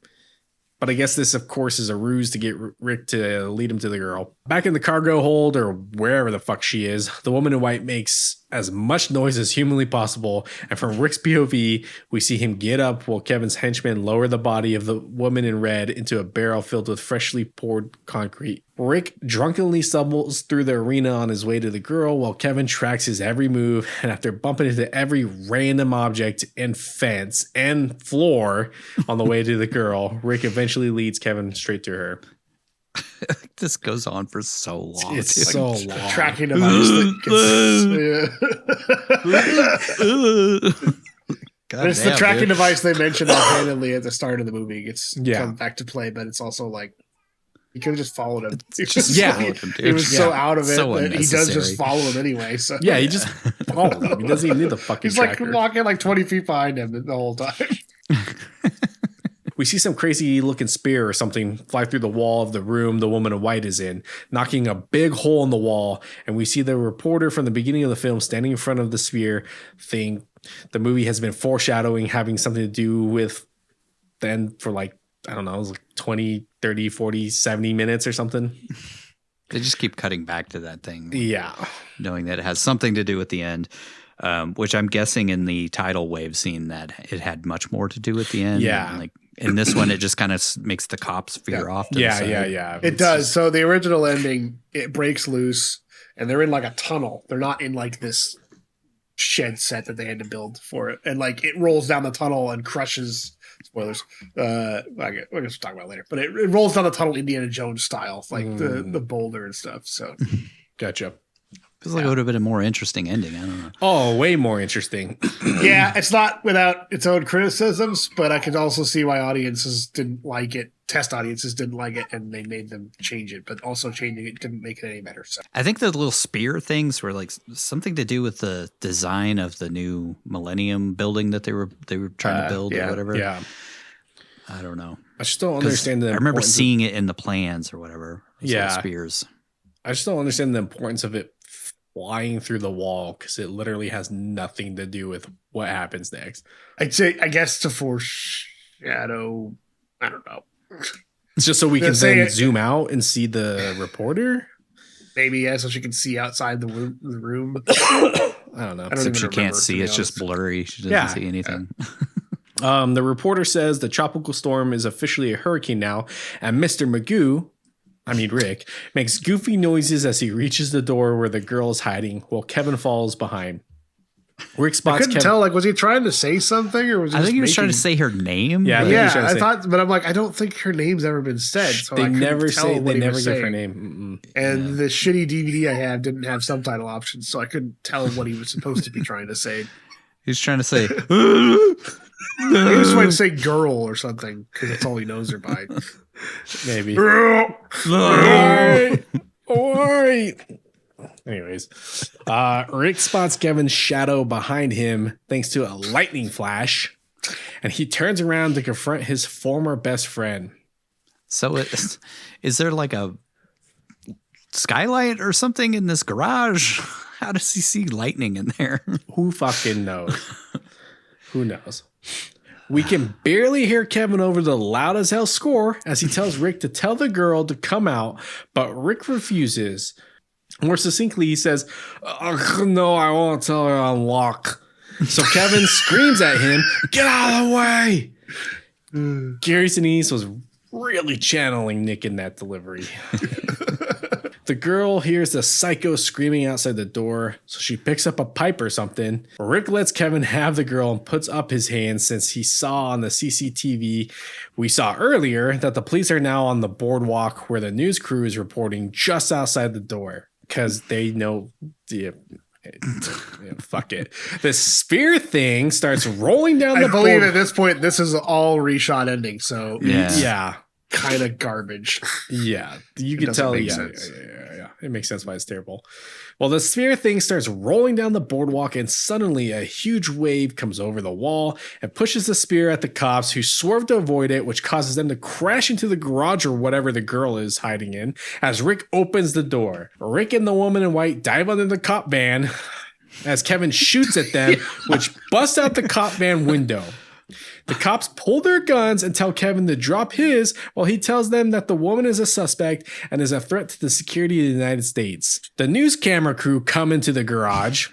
But I guess this, of course, is a ruse to get Rick to lead him to the girl. Back in the cargo hold or wherever the fuck she is, the woman in white makes as much noise as humanly possible. And from Rick's POV, we see him get up while Kevin's henchmen lower the body of the woman in red into a barrel filled with freshly poured concrete. Rick drunkenly stumbles through the arena on his way to the girl while Kevin tracks his every move. And after bumping into every random object and fence and floor on the way to the girl, Rick eventually leads Kevin straight to her. This goes on for so long. It's so long. Tracking device. It's the tracking device they mentioned offhandedly at the start of the movie. It's come back to play, but it's also like he could have just followed him. He was so out of it that he does just follow him anyway. So yeah, he just follows him. He doesn't even need the fucking. He's like walking like 20 feet behind him the whole time. We see some crazy looking spear or something fly through the wall of the room the woman in white is in, knocking a big hole in the wall. And we see the reporter from the beginning of the film standing in front of the spear thing. The movie has been foreshadowing having something to do with then for like, I don't know, it was like 20, 30, 40, 70 minutes or something. They just keep cutting back to that thing. Yeah. Knowing that it has something to do with the end. Which I'm guessing in the tidal wave scene that it had much more to do with the end. Yeah. Like in this one, it just kind of makes the cops veer off. To the side. Yeah. It does. So the original ending, it breaks loose and they're in like a tunnel. They're not in like this shed set that they had to build for it. And like it rolls down the tunnel and crushes. Spoilers. I guess we'll talk about it later. But it rolls down the tunnel Indiana Jones style, like the boulder and stuff. So gotcha. Feels like it would have been a more interesting ending. I don't know. Oh, way more interesting. Yeah, it's not without its own criticisms, but I could also see why audiences didn't like it. Test audiences didn't like it, and they made them change it. But also changing it didn't make it any better. So I think the little spear things were like something to do with the design of the new Millennium building that they were trying to build or whatever. Yeah, I don't know. I just don't understand the. I remember seeing it in the plans or whatever. Yeah, spears. I just don't understand the importance of it flying through the wall because it literally has nothing to do with what happens next. I'd say, I guess, to foreshadow. I don't know. It's just so we can then zoom out and see the reporter. Maybe so she can see outside the room. I don't know. Except she can't see. It's just blurry. She doesn't see anything. The reporter says the tropical storm is officially a hurricane now, and Mr. Rick, makes goofy noises as he reaches the door where the girl is hiding while Kevin follows behind. Rick spots I couldn't Kevin. tell, like, was he trying to say something or was he I think he was trying to say her name. Yeah, I thought, but I'm like, I don't think her name's ever been said. So they I never say, they never give her name. And the shitty DVD I have didn't have subtitle options, so I couldn't tell what he was supposed to be trying to say. He's trying to say, he was trying to say girl or something because that's all he knows her by. Maybe. All right. Anyways, Rick spots Kevin's shadow behind him thanks to a lightning flash, and he turns around to confront his former best friend. So is there like a skylight or something in this garage? How does he see lightning in there? Who fucking knows? Who knows? We can barely hear Kevin over the loud as hell score as he tells Rick to tell the girl to come out, but Rick refuses. More succinctly, he says, no, I won't tell her on lock. So Kevin screams at him, get out of the way. Gary Sinise was Really channeling Nick in that delivery. The girl hears the psycho screaming outside the door, so she picks up a pipe or something. Rick lets Kevin have the girl and puts up his hand since he saw on the CCTV we saw earlier that the police are now on the boardwalk where the news crew is reporting just outside the door because they know fuck it. The spear thing starts rolling down the board. I believe at this point this is all reshot ending, so yeah. Kind of garbage. Yeah, you can tell. Yeah. It makes sense why it's terrible. Well, the sphere thing starts rolling down the boardwalk, and suddenly a huge wave comes over the wall and pushes the spear at the cops, who swerve to avoid it, which causes them to crash into the garage or whatever the girl is hiding in. As Rick opens the door, Rick and the woman in white dive under the cop van as Kevin shoots at them, which busts out the cop van window. The cops pull their guns and tell Kevin to drop his while he tells them that the woman is a suspect and is a threat to the security of the United States. The news camera crew come into the garage,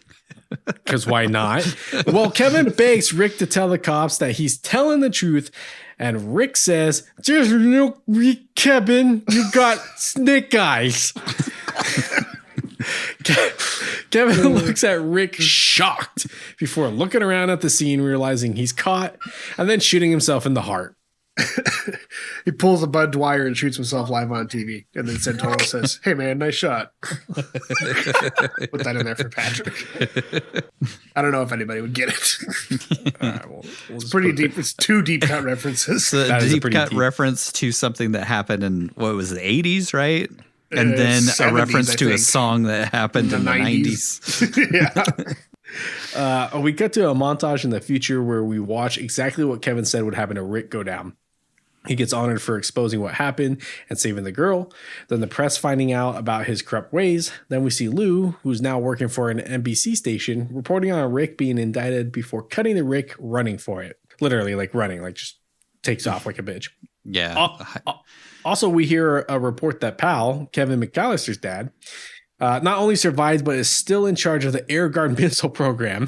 because why not? Well, Kevin begs Rick to tell the cops that he's telling the truth, and Rick says, "Just look, Kevin, you got snake eyes." Kevin looks at Rick shocked before looking around at the scene, realizing he's caught, and then shooting himself in the heart. He pulls a Bud Dwyer and shoots himself live on TV. And then Santoro says, "Hey, man, nice shot." Put that in there for Patrick. I don't know if anybody would get it. All right, we'll it's pretty deep. It's two deep cut references. It's a deep cut reference to something that happened in, what was it, the 80s, right? And then 70s, a reference to a song that happened in the 90s. Yeah. We cut to a montage in the future where we watch exactly what Kevin said would happen to Rick go down. He gets honored for exposing what happened and saving the girl. Then the press finding out about his corrupt ways. Then we see Lou, who's now working for an NBC station, reporting on Rick being indicted before cutting to Rick running for it. Literally, like running, like just takes off like a bitch. Yeah. Also, we hear a report that Pal, Kevin McCallister's dad, not only survives, but is still in charge of the Air Guard missile program,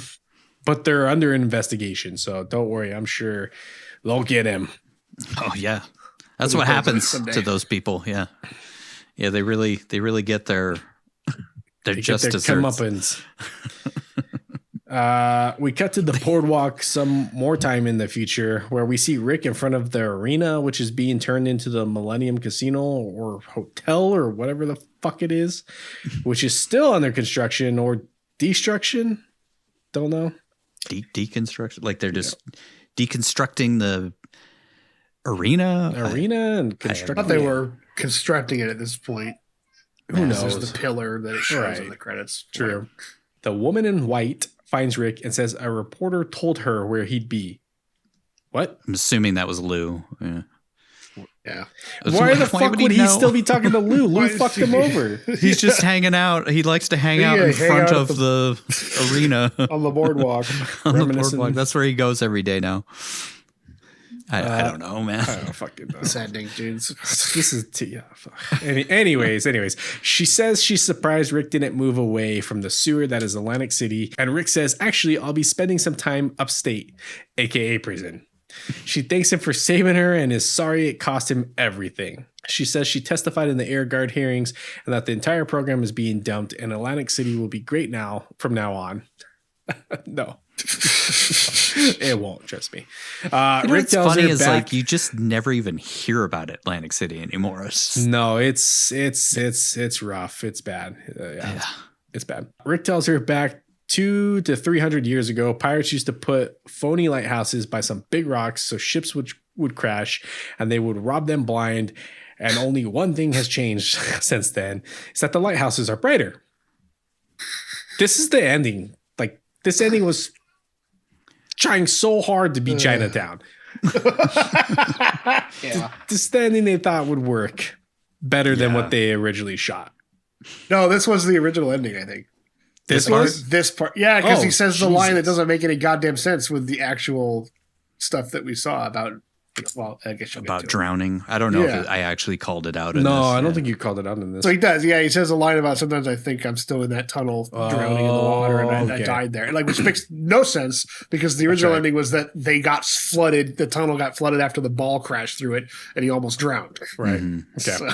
but they're under investigation. So don't worry. I'm sure they'll get him. Oh, yeah. That's what happens to those people. Yeah. Yeah, they really get their just comeuppance. We cut to the boardwalk some more time in the future where we see Rick in front of the arena, which is being turned into the Millennium Casino or Hotel or whatever the fuck it is, which is still under construction or destruction. Don't know. Deconstruction? Like they're just deconstructing the arena and constructing. I thought they were constructing it at this point. Who knows? There's the pillar that it shows in the credits. True. The woman in white finds Rick and says a reporter told her where he'd be. What? I'm assuming that was Lou. Yeah. Why the fuck would he still be talking to Lou? Lou fucked him over. He's just hanging out. He likes to hang out in front of the arena. On the boardwalk. On the boardwalk. That's where he goes every day now. I don't know, man. I don't fucking know. Sad ding dudes. This is anyways. She says she's surprised Rick didn't move away from the sewer that is Atlantic City. And Rick says, actually, I'll be spending some time upstate, aka prison. She thanks him for saving her and is sorry it cost him everything. She says she testified in the Air Guard hearings and that the entire program is being dumped and Atlantic City will be great from now on. No. It won't, trust me. Rick tells funny her is back, like you just never even hear about Atlantic City anymore. No, it's rough. It's bad. It's bad. Rick tells her back 200 to 300 years ago, pirates used to put phony lighthouses by some big rocks so ships would crash and they would rob them blind. And only one thing has changed since then is that the lighthouses are brighter. This is the ending. Like this ending was trying so hard to be Chinatown. Yeah. This ending they thought would work better than what they originally shot. No, this was the original ending, I think. This part? Yeah, because he says the line that doesn't make any goddamn sense with the actual stuff that we saw about Well, I guess about drowning. I don't know if I actually called it out. In no, this. I don't think you called it out in this. So he does. Yeah, he says a line about sometimes I think I'm still in that tunnel drowning in the water and I died there. Like, which makes no sense because the original ending was that they got flooded. The tunnel got flooded after the ball crashed through it and he almost drowned. Right. Okay.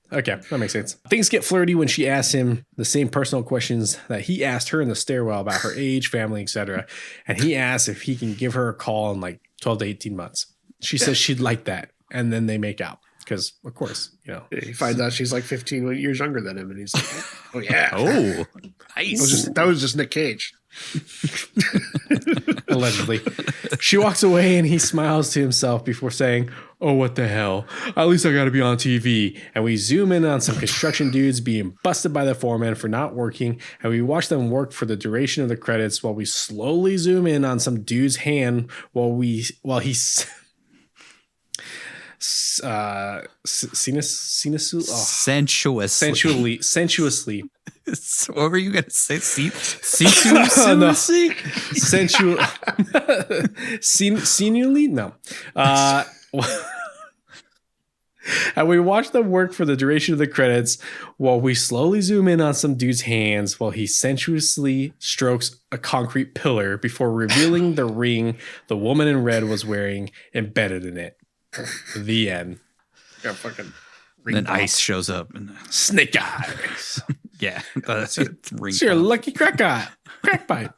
Okay, that makes sense. Things get flirty when she asks him the same personal questions that he asked her in the stairwell about her age, family, etc. And he asks if he can give her a call in like 12 to 18 months. She says she'd like that. And then they make out. Because, of course, he finds out she's like 15 years younger than him. And he's like, oh, yeah. Oh, nice. That was just Nick Cage. Allegedly. She walks away and he smiles to himself before saying, oh, what the hell? At least I got to be on TV. And we zoom in on some construction dudes being busted by the foreman for not working. And we watch them work for the duration of the credits while we slowly zoom in on some dude's hand while he's sensuously. What were you gonna say? Sensuously? Sensually? No. And we watch them work for the duration of the credits while we slowly zoom in on some dude's hands while he sensuously strokes a concrete pillar before revealing the ring the woman in red was wearing embedded in it. The end. Got fucking then ice shows up and snake eyes. Yeah, that's it. It's your lucky crack pipe.